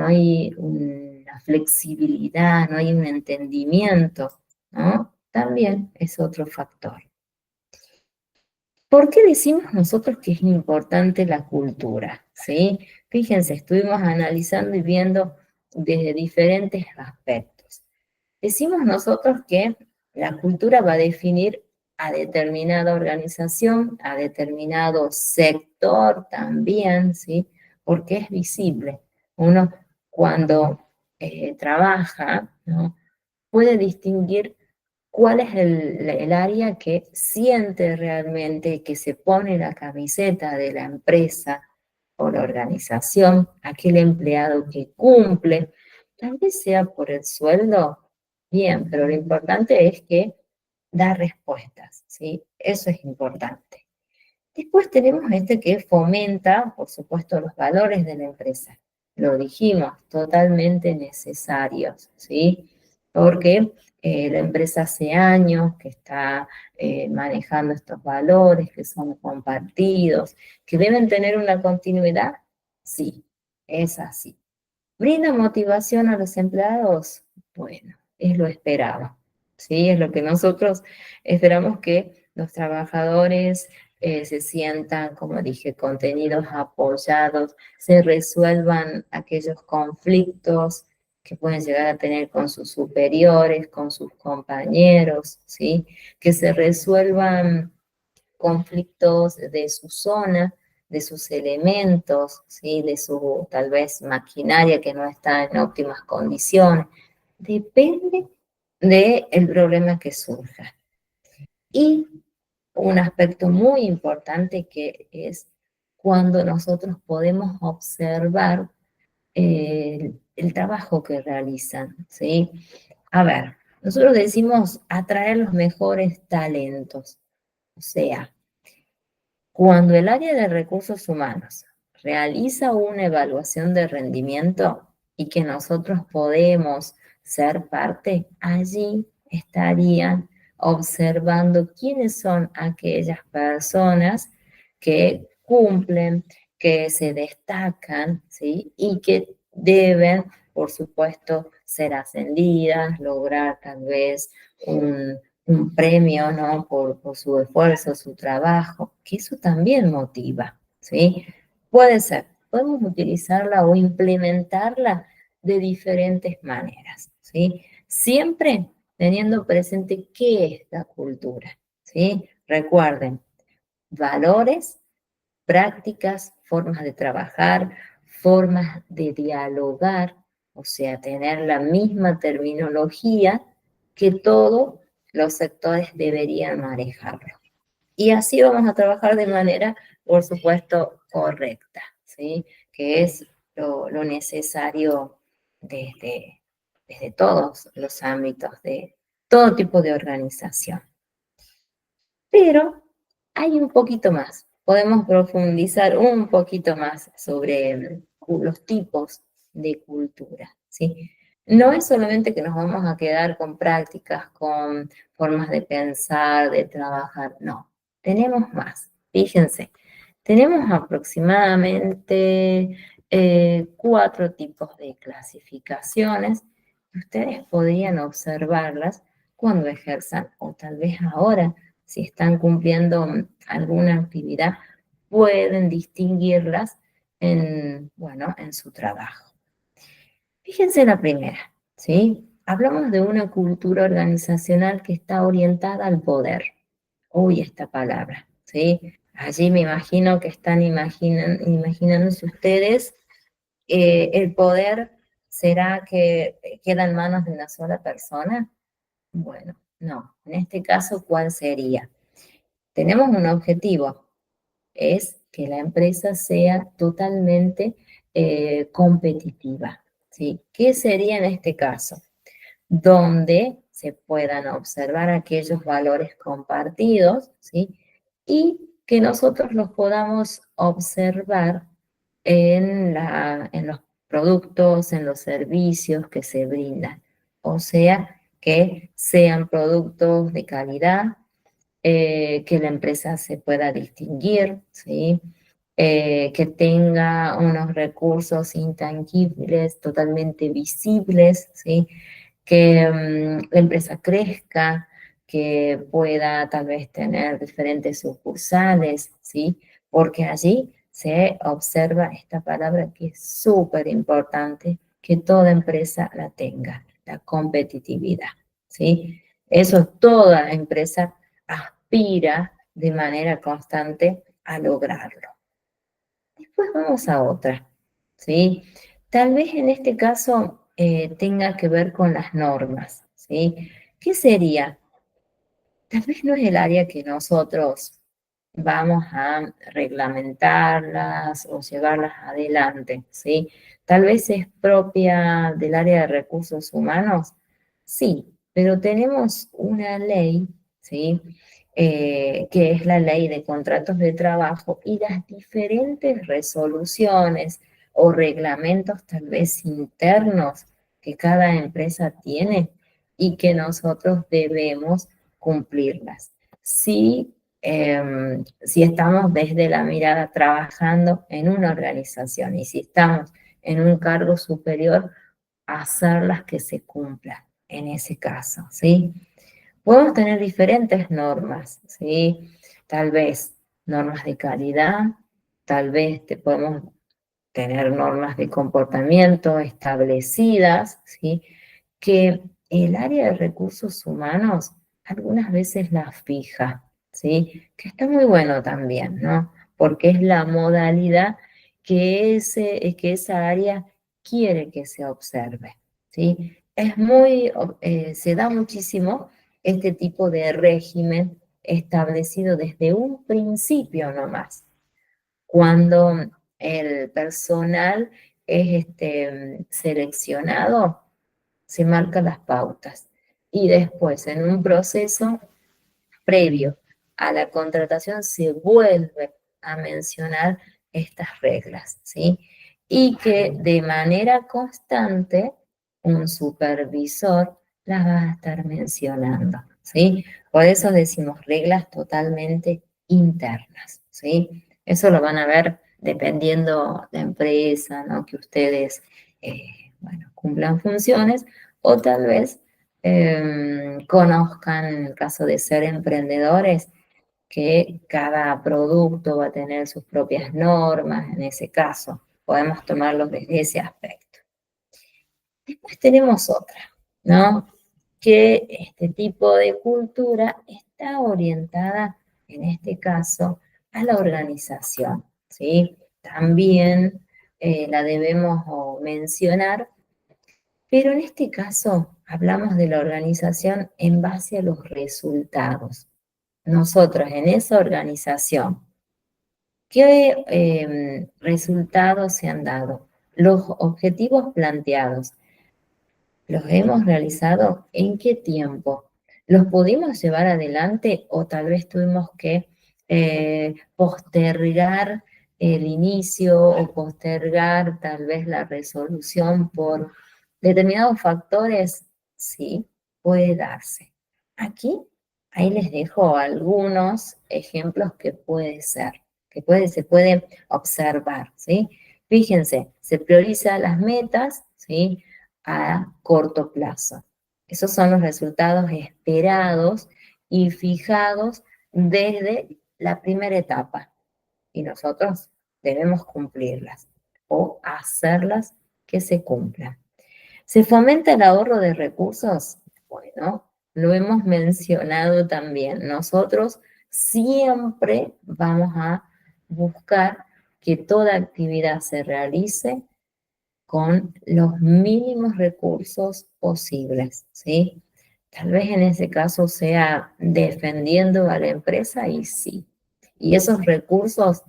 hay una flexibilidad, no hay un entendimiento, ¿no? También es otro factor. ¿Por qué decimos nosotros que es importante la cultura? ¿Sí? Fíjense, estuvimos analizando y viendo desde diferentes aspectos. Decimos nosotros que la cultura va a definir a determinada organización, a determinado sector también, ¿sí? Porque es visible. Uno cuando trabaja, ¿no?, puede distinguir cuál es el área que siente realmente, que se pone la camiseta de la empresa o la organización, aquel empleado que cumple, tal vez sea por el sueldo, bien, pero lo importante es que da respuestas, ¿sí? Eso es importante. Después tenemos este que fomenta, por supuesto, los valores de la empresa. Lo dijimos, totalmente necesarios, ¿sí? Porque la empresa hace años que está manejando estos valores que son compartidos, que deben tener una continuidad. Sí, es así. ¿Brinda motivación a los empleados? Bueno, es lo esperado, ¿sí? Es lo que nosotros esperamos que los trabajadores se sientan, como dije, contenidos, apoyados, se resuelvan aquellos conflictos que pueden llegar a tener con sus superiores, con sus compañeros, ¿sí? Que se resuelvan conflictos de su zona, de sus elementos, ¿sí? De su tal vez maquinaria que no está en óptimas condiciones. Depende del problema que surja. Y un aspecto muy importante que es cuando nosotros podemos observar el trabajo que realizan, ¿sí? A ver, nosotros decimos atraer los mejores talentos, o sea, cuando el área de recursos humanos realiza una evaluación de rendimiento y que nosotros podemos ser parte, allí estarían observando quiénes son aquellas personas que cumplen, que se destacan, ¿sí? Y que deben, por supuesto, ser ascendidas, lograr tal vez un premio, ¿no? Por su esfuerzo, su trabajo, que eso también motiva, ¿sí? Puede ser, podemos utilizarla o implementarla de diferentes maneras, ¿sí? Siempre teniendo presente qué es la cultura, ¿sí? Recuerden, valores, prácticas, formas de trabajar, formas de dialogar, o sea, tener la misma terminología que todos los sectores deberían manejarlo. Y así vamos a trabajar de manera, por supuesto, correcta, ¿sí? Que es lo necesario desde todos los ámbitos, de todo tipo de organización. Pero hay un poquito más. Podemos profundizar un poquito más sobre los tipos de cultura, ¿sí? No es solamente que nos vamos a quedar con prácticas, con formas de pensar, de trabajar, no. Tenemos más. Fíjense, tenemos aproximadamente 4 tipos de clasificaciones y ustedes podrían observarlas cuando ejerzan o tal vez ahora si están cumpliendo alguna actividad, pueden distinguirlas en, bueno, en su trabajo. Fíjense la primera, ¿sí? Hablamos de una cultura organizacional que está orientada al poder. Uy, esta palabra, ¿sí? Allí me imagino que están imaginándose ustedes, el poder, ¿será que queda en manos de una sola persona? Bueno, no. En este caso, ¿cuál sería? Tenemos un objetivo, es que la empresa sea totalmente competitiva, ¿sí? ¿Qué sería en este caso? Donde se puedan observar aquellos valores compartidos, ¿sí? Y que nosotros los podamos observar en los productos, en los servicios que se brindan. O sea, que sean productos de calidad, que la empresa se pueda distinguir, ¿sí? Que tenga unos recursos intangibles totalmente visibles, ¿sí? Que la empresa crezca, que pueda tal vez tener diferentes sucursales, ¿sí? Porque allí se observa esta palabra que es súper importante, que toda empresa la tenga, la competitividad, ¿sí? Eso toda empresa aspira de manera constante a lograrlo. Después vamos a otra, ¿sí? Tal vez en este caso tenga que ver con las normas, ¿sí? ¿Qué sería? Tal vez no es el área que nosotros vamos a reglamentarlas o llevarlas adelante, ¿sí? Tal vez es propia del área de recursos humanos, sí, pero tenemos una ley, ¿sí? Que es la ley de contratos de trabajo y las diferentes resoluciones o reglamentos tal vez internos que cada empresa tiene y que nosotros debemos cumplirlas. Si si estamos desde la mirada trabajando en una organización y si estamos en un cargo superior, hacerlas que se cumplan en ese caso, ¿sí? Podemos tener diferentes normas, ¿sí? Tal vez normas de calidad, tal vez podemos tener normas de comportamiento establecidas, ¿sí? Que el área de recursos humanos algunas veces las fija, ¿sí? Que está muy bueno también, ¿no? Porque es la modalidad que esa área quiere que se observe, ¿sí? Se da muchísimo este tipo de régimen establecido desde un principio nomás, cuando el personal es seleccionado, se marcan las pautas. Y después, en un proceso previo a la contratación, se vuelve a mencionar estas reglas, ¿sí? Y que de manera constante un supervisor las va a estar mencionando, ¿sí? Por eso decimos reglas totalmente internas, ¿sí? Eso lo van a ver dependiendo de empresa, ¿no? Que ustedes, bueno, cumplan funciones o tal vez conozcan, en el caso de ser emprendedores, que cada producto va a tener sus propias normas, en ese caso, podemos tomarlo desde ese aspecto. Después tenemos otra, ¿no? Que este tipo de cultura está orientada, en este caso, a la organización, ¿sí? También la debemos mencionar, pero en este caso hablamos de la organización en base a los resultados. Nosotros en esa organización, ¿qué resultados se han dado? Los objetivos planteados, ¿los hemos realizado en qué tiempo? ¿Los pudimos llevar adelante o tal vez tuvimos que postergar el inicio o postergar tal vez la resolución por determinados factores? Sí, puede darse. Aquí, ahí les dejo algunos ejemplos que puede ser, se puede observar, ¿sí? Fíjense, se prioriza las metas, ¿sí? A corto plazo. Esos son los resultados esperados y fijados desde la primera etapa y nosotros debemos cumplirlas o hacerlas que se cumplan. ¿Se fomenta el ahorro de recursos? Bueno, lo hemos mencionado también. Nosotros siempre vamos a buscar que toda actividad se realice con los mínimos recursos posibles, ¿sí? Tal vez en ese caso sea defendiendo a la empresa y sí. Y esos recursos,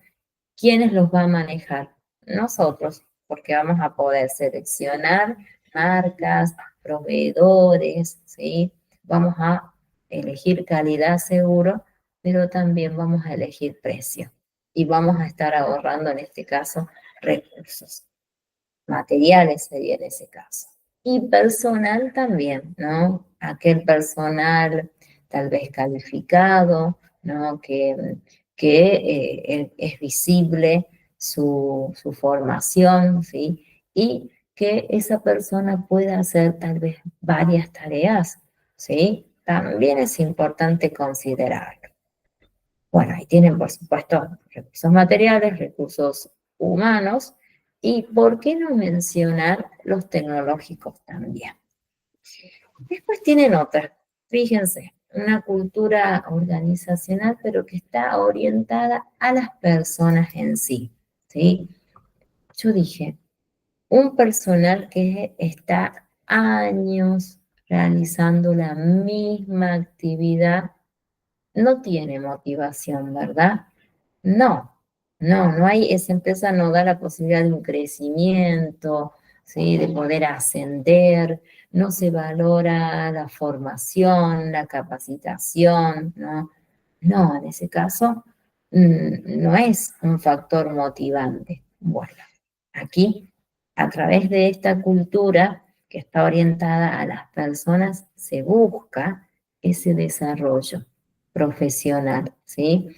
¿quiénes los va a manejar? Nosotros, porque vamos a poder seleccionar marcas, proveedores, ¿sí? Vamos a elegir calidad seguro, pero también vamos a elegir precio. Y vamos a estar ahorrando en este caso recursos. Materiales sería en ese caso. Y personal también, ¿no? Aquel personal tal vez calificado, ¿no? Que es visible su formación, ¿sí? Y que esa persona pueda hacer tal vez varias tareas, ¿sí? También es importante considerarlo. Bueno, ahí tienen, por supuesto, recursos materiales, recursos humanos, y ¿por qué no mencionar los tecnológicos también? Después tienen otra, fíjense, una cultura organizacional, pero que está orientada a las personas en sí, ¿sí? Yo dije, un personal que está años realizando la misma actividad no tiene motivación, ¿verdad? No, no hay, esa empresa no da la posibilidad de un crecimiento, ¿sí? De poder ascender, no se valora la formación, la capacitación, ¿no? No, en ese caso no es un factor motivante. Bueno, aquí, a través de esta cultura que está orientada a las personas, se busca ese desarrollo profesional, ¿sí?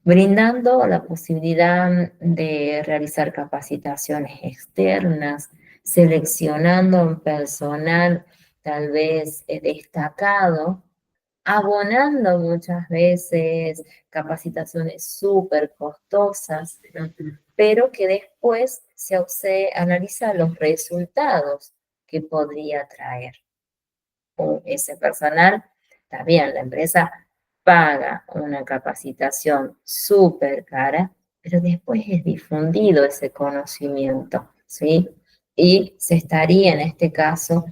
Brindando la posibilidad de realizar capacitaciones externas, seleccionando un personal tal vez destacado abonando muchas veces capacitaciones súper costosas, ¿no? Pero que después se analiza los resultados que podría traer. O ese personal, está bien, la empresa paga una capacitación súper cara, pero después es difundido ese conocimiento, ¿sí? Y se estaría en este caso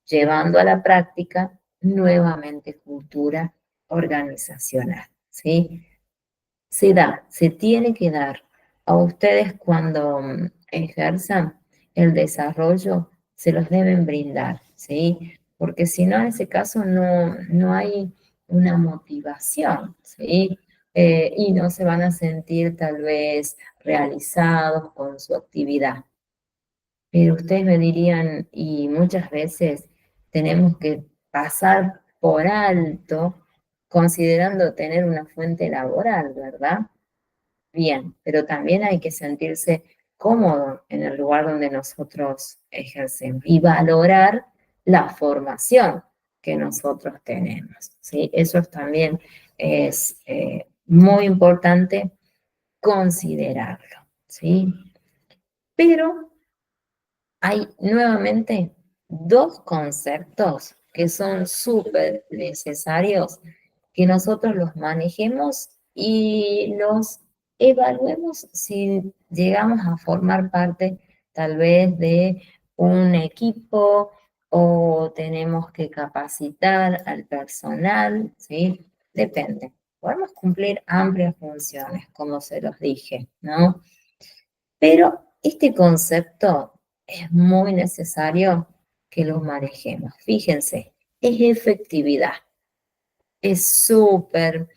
llevando a la práctica nuevamente cultura organizacional, ¿sí? Se da, se tiene que dar a ustedes cuando ejerzan el desarrollo, se los deben brindar, ¿sí? Porque si no, en ese caso no hay una motivación, ¿sí? Y no se van a sentir tal vez realizados con su actividad. Pero ustedes me dirían, y muchas veces tenemos que pasar por alto considerando tener una fuente laboral, ¿verdad? Bien, pero también hay que sentirse cómodo en el lugar donde nosotros ejercemos y valorar la formación que nosotros tenemos, ¿sí? Eso también es muy importante considerarlo, ¿sí? Pero hay nuevamente dos conceptos que son súper necesarios que nosotros los manejemos y los evaluemos si llegamos a formar parte tal vez de un equipo o tenemos que capacitar al personal, ¿sí? Depende. Podemos cumplir amplias funciones, como se los dije, ¿no? Pero este concepto es muy necesario que lo manejemos. Fíjense, es efectividad. Es súper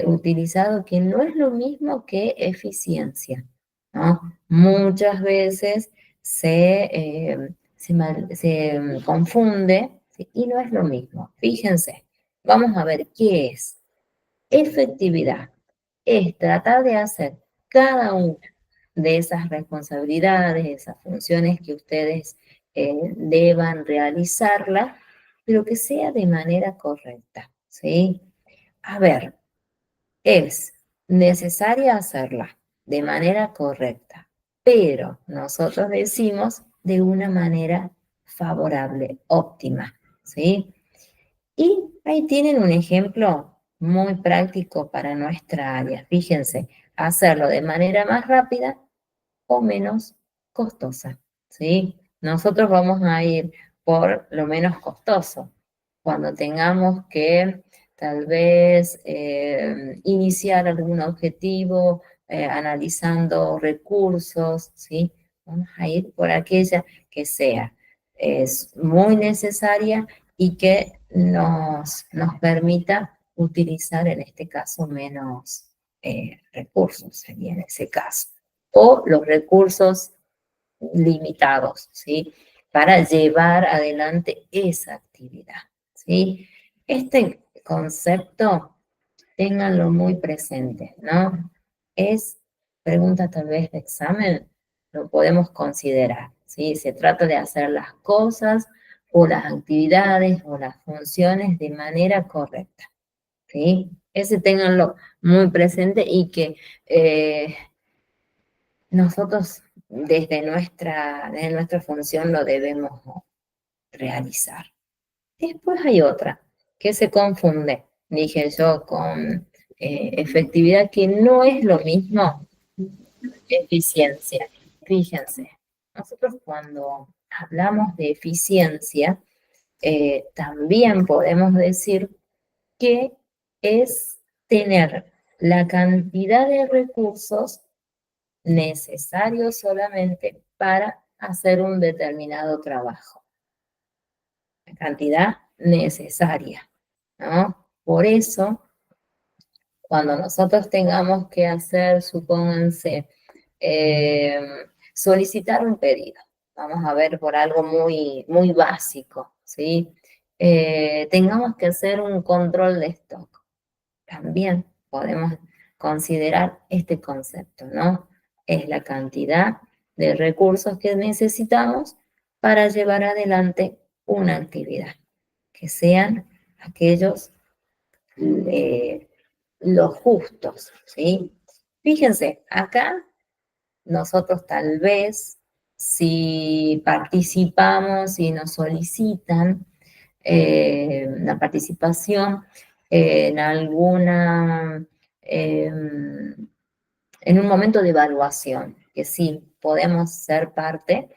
utilizado, que no es lo mismo que eficiencia, ¿no? Muchas veces se confunde, ¿sí? Y no es lo mismo. Fíjense, vamos a ver qué es. Efectividad es tratar de hacer cada una de esas responsabilidades, esas funciones que ustedes deban realizarla, pero que sea de manera correcta, ¿sí? A ver, es necesaria hacerla de manera correcta, pero nosotros decimos de una manera favorable, óptima, ¿sí? Y ahí tienen un ejemplo muy práctico para nuestra área. Fíjense, hacerlo de manera más rápida o menos costosa, ¿sí? Nosotros vamos a ir por lo menos costoso. Cuando tengamos que tal vez iniciar algún objetivo, analizando recursos, ¿sí? Vamos a ir por aquella que sea es muy necesaria y que nos permita utilizar en este caso menos recursos, sería en ese caso, o los recursos limitados, ¿sí? Para llevar adelante esa actividad, ¿sí? Este concepto, ténganlo muy presente, ¿no? Es pregunta tal vez de examen, lo podemos considerar, ¿sí? Se trata de hacer las cosas o las actividades o las funciones de manera correcta, ¿sí? Ese ténganlo muy presente y que nosotros desde nuestra función lo debemos realizar. Después hay otra que se confunde, dije yo, con efectividad, que no es lo mismo que eficiencia. Fíjense, nosotros cuando hablamos de eficiencia, también podemos decir que es tener la cantidad de recursos necesarios solamente para hacer un determinado trabajo. La cantidad necesaria, ¿no? Por eso, cuando nosotros tengamos que hacer, supónganse, eh, solicitar un pedido, vamos a ver por algo muy básico, ¿sí? Tengamos que hacer un control de stock. También podemos considerar este concepto, ¿no? Es la cantidad de recursos que necesitamos para llevar adelante una actividad, que sean aquellos los justos, ¿sí? Fíjense, acá nosotros tal vez si participamos y nos solicitan la participación en alguna, en un momento de evaluación, que sí, podemos ser parte,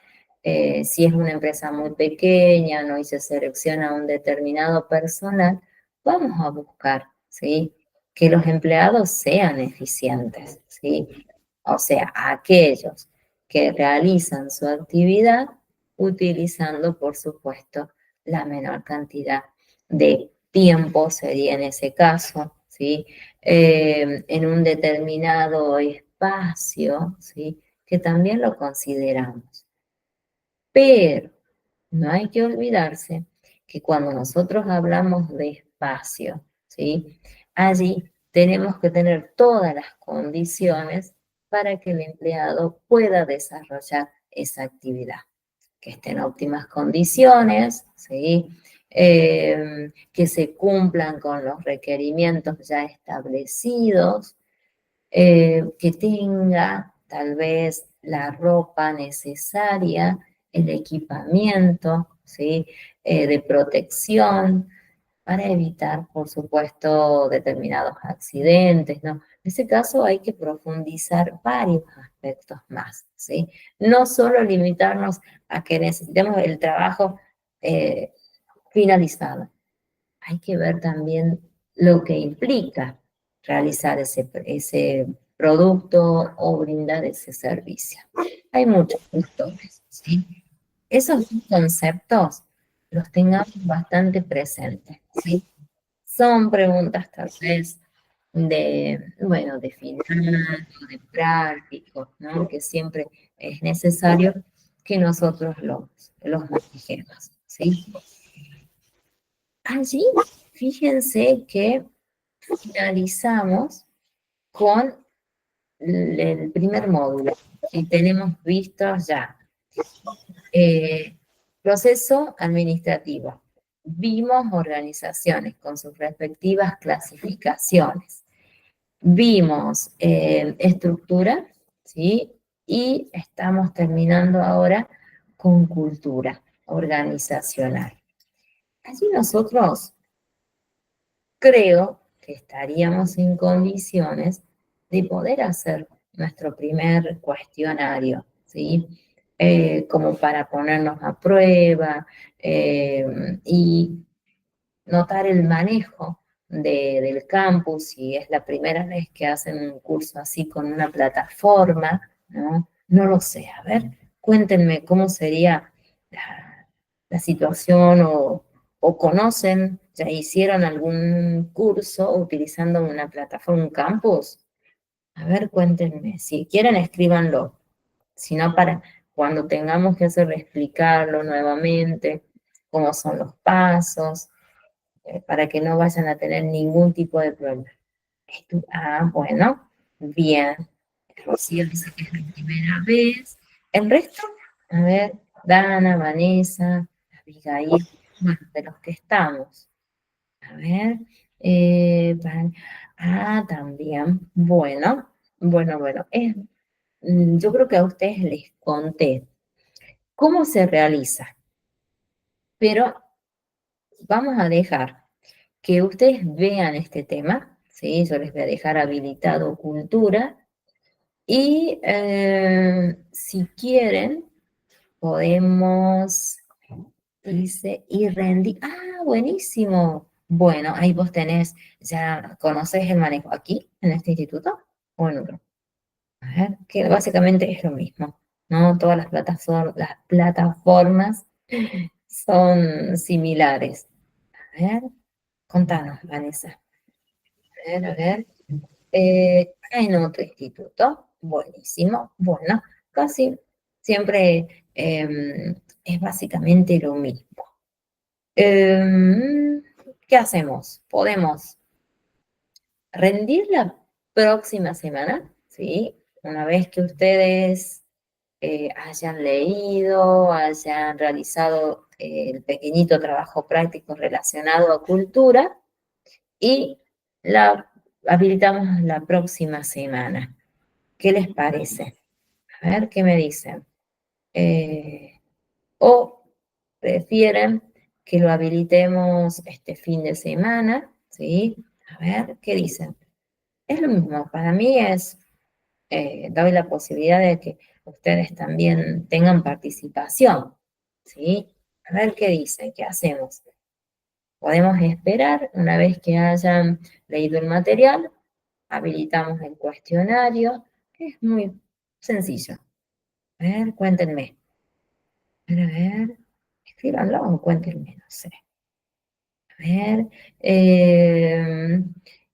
si es una empresa muy pequeña, ¿no? Y se selecciona un determinado personal, vamos a buscar, ¿sí? Que los empleados sean eficientes, ¿sí? O sea, aquellos que realizan su actividad utilizando, por supuesto, la menor cantidad de tiempo, sería en ese caso, ¿sí? En un determinado espacio, ¿sí? Que también lo consideramos. Pero no hay que olvidarse que cuando nosotros hablamos de espacio, ¿sí? Allí tenemos que tener todas las condiciones para que el empleado pueda desarrollar esa actividad, que esté en óptimas condiciones, ¿sí? Que se cumplan con los requerimientos ya establecidos, que tenga tal vez la ropa necesaria, el equipamiento, ¿sí? De protección para evitar, por supuesto, determinados accidentes, ¿no? En ese caso hay que profundizar varios aspectos más, ¿sí? No solo limitarnos a que necesitemos el trabajo eh, finalizado, hay que ver también lo que implica realizar ese producto o brindar ese servicio. Hay muchos factores, ¿sí? Esos conceptos los tengamos bastante presentes, ¿sí? Son preguntas tal vez de, bueno, de final o de prácticos, ¿no? Que siempre es necesario que nosotros los manejemos, ¿sí? Allí, fíjense que finalizamos con el primer módulo y tenemos visto ya eh, proceso administrativo. Vimos organizaciones con sus respectivas clasificaciones. Vimos estructura, ¿sí? Y estamos terminando ahora con cultura organizacional. Allí nosotros creo que estaríamos en condiciones de poder hacer nuestro primer cuestionario, ¿sí? Como para ponernos a prueba y notar el manejo del campus, si es la primera vez que hacen un curso así con una plataforma, ¿no? No lo sé, a ver, cuéntenme cómo sería la situación o conocen, ya hicieron algún curso utilizando una plataforma, un campus. A ver, cuéntenme, si quieren escríbanlo, si no para cuando tengamos que hacer explicarlo nuevamente, cómo son los pasos, para que no vayan a tener ningún tipo de problema. Bueno, bien. Rocío dice que es la primera vez. El resto, a ver, Dana, Vanessa, Abigail, bueno, de los que estamos. A ver, también, bueno, yo creo que a ustedes les conté cómo se realiza, pero vamos a dejar que ustedes vean este tema, ¿sí? Yo les voy a dejar habilitado cultura y si quieren podemos, dice, y rendir. Buenísimo. Bueno, ahí vos tenés, ya conoces el manejo aquí, en este instituto, o en otro. A ver, que básicamente es lo mismo, ¿no? Todas las plataformas son similares. A ver, contanos, Vanessa. A ver. En otro instituto, buenísimo. Bueno, casi siempre es básicamente lo mismo. Em, ¿Qué hacemos? Podemos rendir la próxima semana, ¿sí? Una vez que ustedes hayan leído, hayan realizado el pequeñito trabajo práctico relacionado a cultura y la habilitamos la próxima semana. ¿Qué les parece? A ver qué me dicen. O prefieren que lo habilitemos este fin de semana, ¿sí? A ver qué dicen. Es lo mismo, para mí es, doy la posibilidad de que ustedes también tengan participación, ¿sí? A ver qué dicen, qué hacemos. Podemos esperar, una vez que hayan leído el material, habilitamos el cuestionario, que es muy sencillo. A ver, cuéntenme. A ver, escríbanlo o cuéntenme, no sé. A ver,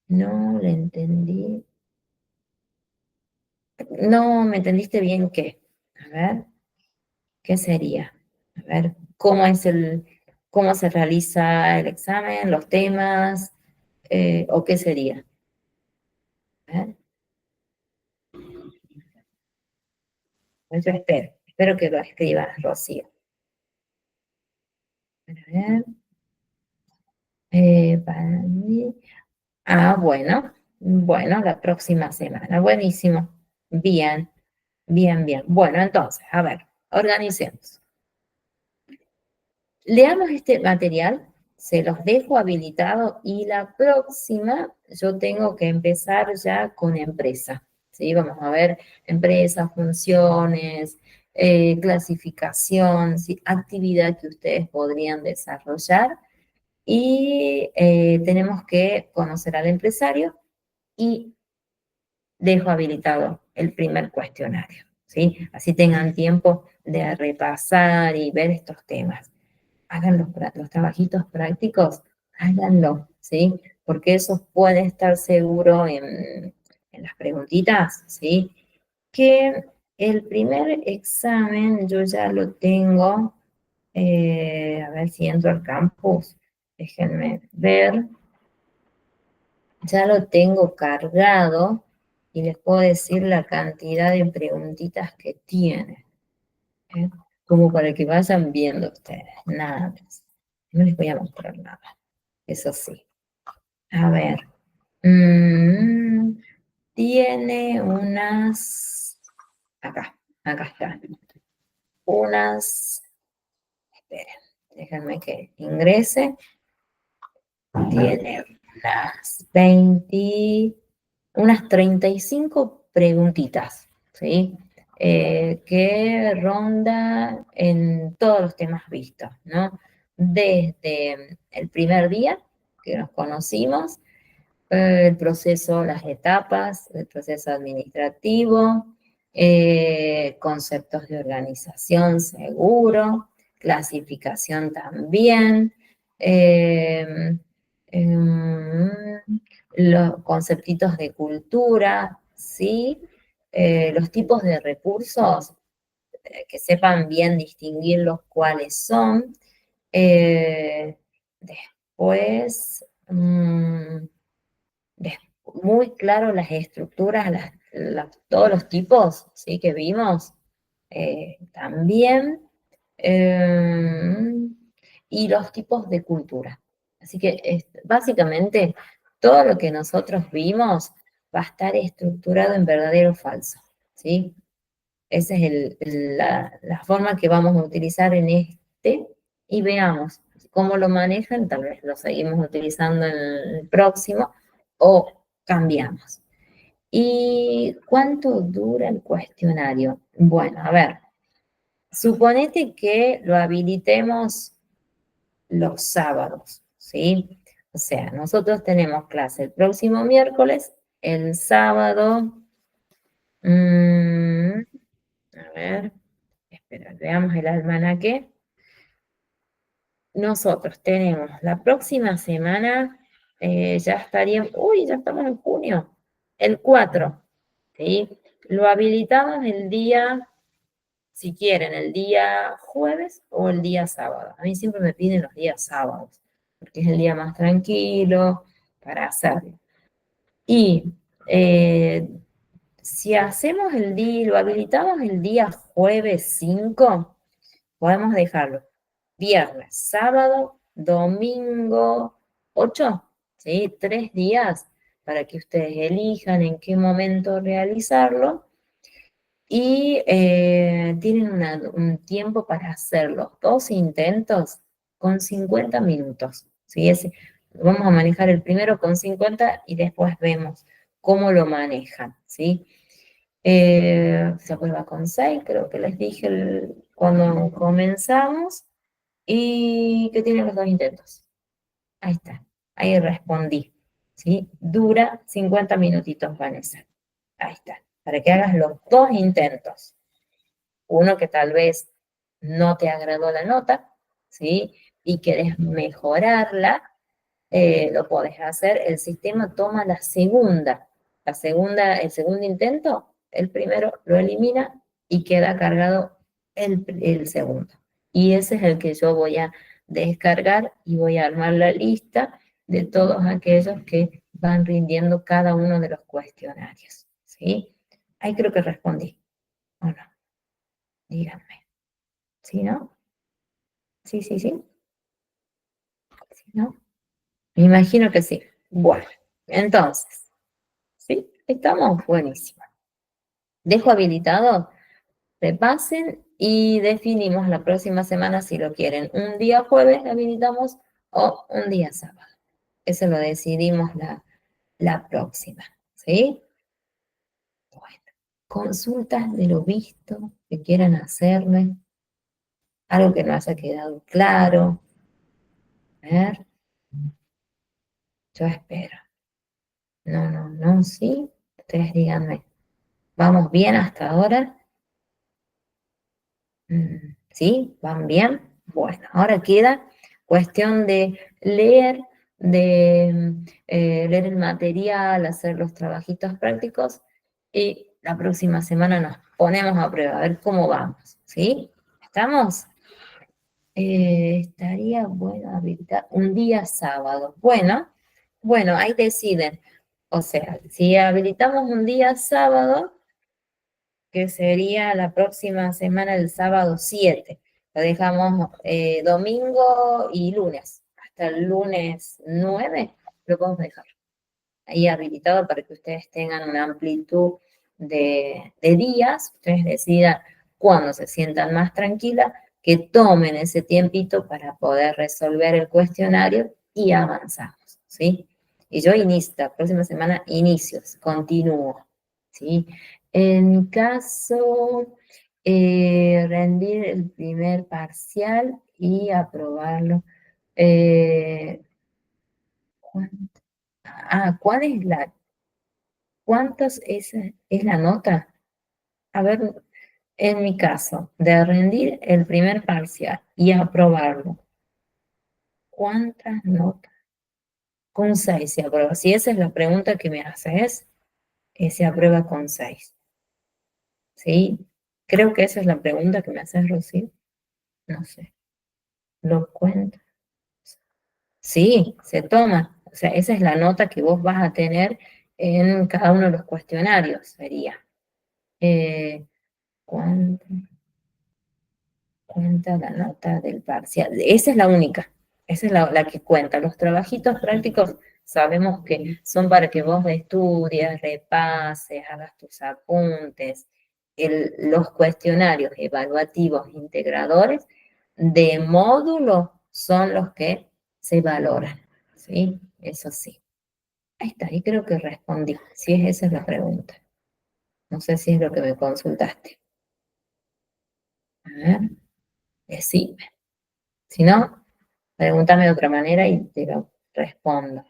no le entendí. No me entendiste bien qué. A ver, ¿qué sería? A ver, cómo se realiza el examen, los temas, o qué sería? A ver, pues yo espero que lo escribas, Rocío. A ver, para mí. Ah, bueno, la próxima semana. Buenísimo. Bien, bien, bien. Bueno, entonces, a ver, organicemos. Leamos este material, se los dejo habilitado y la próxima yo tengo que empezar ya con empresa. ¿Sí? Vamos a ver empresa, funciones, clasificación, ¿sí? Actividad que ustedes podrían desarrollar y tenemos que conocer al empresario y dejo habilitado el primer cuestionario, ¿sí? Así tengan tiempo de repasar y ver estos temas. Hagan los trabajitos prácticos, háganlo, ¿sí? Porque eso puede estar seguro en las preguntitas, ¿sí? Que el primer examen yo ya lo tengo, a ver si entro al campus, déjenme ver, ya lo tengo cargado y les puedo decir la cantidad de preguntitas que tiene, ¿eh? Como para que vayan viendo ustedes, nada más. No les voy a mostrar nada, eso sí. A ver, mm, tiene acá está, unas, esperen, déjenme que ingrese, tiene unas 35 preguntitas, ¿sí? Que ronda en todos los temas vistos, ¿no? Desde el primer día que nos conocimos, el proceso, las etapas, el proceso administrativo, conceptos de organización seguro, clasificación también, eh, em, los conceptitos de cultura, ¿sí? Los tipos de recursos, que sepan bien distinguir cuáles son. Después, muy claro las estructuras, todos los tipos, ¿sí? Que vimos también, eh, y los tipos de cultura. Así que básicamente todo lo que nosotros vimos va a estar estructurado en verdadero o falso, ¿sí? Esa es la forma que vamos a utilizar en este y veamos cómo lo manejan, tal vez lo seguimos utilizando en el próximo o cambiamos. ¿Y cuánto dura el cuestionario? Bueno, a ver, suponete que lo habilitemos los sábados, ¿sí? O sea, nosotros tenemos clase el próximo miércoles, el sábado, a ver, espera, veamos el almanaque. Nosotros tenemos la próxima semana, ya estaríamos, uy, ya estamos en junio, el 4, ¿sí? Lo habilitamos el día, si quieren, el día jueves o el día sábado. A mí siempre me piden los días sábados, porque es el día más tranquilo para hacerlo. Y si hacemos lo habilitamos el día jueves 5, podemos dejarlo viernes, sábado, domingo, 8, ¿sí? 3 días. para que ustedes elijan en qué momento realizarlo y tienen un tiempo para hacer los 2 intentos con 50 minutos. ¿Sí? Vamos a manejar el primero con 50 y después vemos cómo lo manejan. ¿Sí? Se prueba con 6, creo que les dije cuando comenzamos, y que tienen los 2 intentos. Ahí está, ahí respondí. ¿Sí? Dura 50 minutitos, Vanessa. Ahí está, para que hagas los 2 intentos. Uno que tal vez no te agradó la nota, ¿sí? Y querés mejorarla, lo podés hacer. El sistema toma el segundo intento, el primero lo elimina y queda cargado el segundo. Y ese es el que yo voy a descargar y voy a armar la lista de todos aquellos que van rindiendo cada uno de los cuestionarios, ¿sí? Ahí creo que respondí, ¿o no? Díganme. ¿Sí, no? Sí, sí, sí. ¿Sí, no? Me imagino que sí. Bueno, entonces, ¿sí? Estamos buenísimos. Dejo habilitado, repasen y definimos la próxima semana si lo quieren. Un día jueves habilitamos o un día sábado. Eso lo decidimos la próxima, ¿sí? Bueno, consultas de lo visto que quieran hacerme, algo que no haya quedado claro. A ver, yo espero. No, no, no, sí. Ustedes díganme, ¿vamos bien hasta ahora? ¿Sí? ¿Van bien? Bueno, ahora queda cuestión de leer, leer el material, hacer los trabajitos prácticos y la próxima semana nos ponemos a prueba, a ver cómo vamos, ¿sí? ¿Estamos? Estaría bueno habilitar un día sábado. Bueno, ahí deciden. O sea, si habilitamos un día sábado, que sería la próxima semana, el sábado 7. Lo dejamos domingo y lunes. Hasta el lunes 9 lo podemos dejar ahí habilitado para que ustedes tengan una amplitud de días. Ustedes decidan cuándo se sientan más tranquilas, que tomen ese tiempito para poder resolver el cuestionario y avanzamos, ¿sí? Y yo inicio, la próxima semana inicios, continúo, ¿sí? En mi caso, rendir el primer parcial y aprobarlo. ¿Cuál es cuántos es la nota? A ver, en mi caso, de rendir el primer parcial y aprobarlo, ¿cuántas notas? Con 6 se aprueba. Si esa es la pregunta que me haces, se aprueba con 6. ¿Sí? Creo que esa es la pregunta que me haces, Rocío. No sé. ¿Lo cuento? Sí, se toma. O sea, esa es la nota que vos vas a tener en cada uno de los cuestionarios, sería. ¿Cuánto cuenta la nota del parcial? Esa es la única. Esa es la que cuenta. Los trabajitos prácticos sabemos que son para que vos estudies, repases, hagas tus apuntes. Los cuestionarios evaluativos integradores de módulo son los que se valoran, ¿sí? Eso sí. Ahí está, ahí creo que respondí, si es esa es la pregunta. No sé si es lo que me consultaste. A ver, decime. Si no, pregúntame de otra manera y te lo respondo.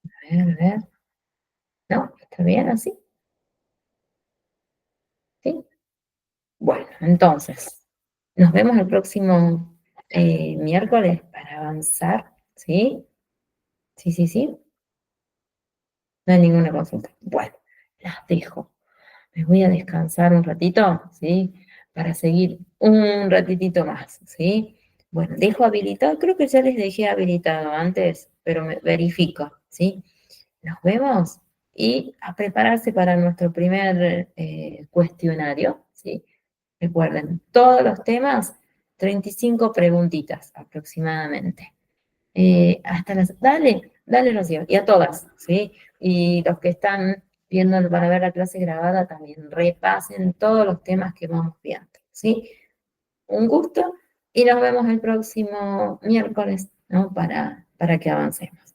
A ver. ¿No? ¿Está bien así? ¿Sí? Bueno, entonces, nos vemos el próximo miércoles para avanzar, ¿sí? Sí, sí, sí. No hay ninguna consulta. Bueno, las dejo. Me voy a descansar un ratito, ¿sí? Para seguir un ratitito más, ¿sí? Bueno, dejo habilitado, creo que ya les dejé habilitado antes, pero me verifico, ¿sí? Nos vemos y a prepararse para nuestro primer cuestionario, ¿sí? Recuerden, todos los temas, 35 preguntitas aproximadamente. Dale, dale, Rocío, y a todas, ¿sí? Y los que están viendo para ver la clase grabada también repasen todos los temas que vamos viendo, ¿sí? Un gusto y nos vemos el próximo miércoles, ¿no? Para que avancemos.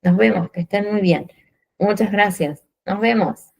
Nos vemos, que estén muy bien. Muchas gracias. Nos vemos.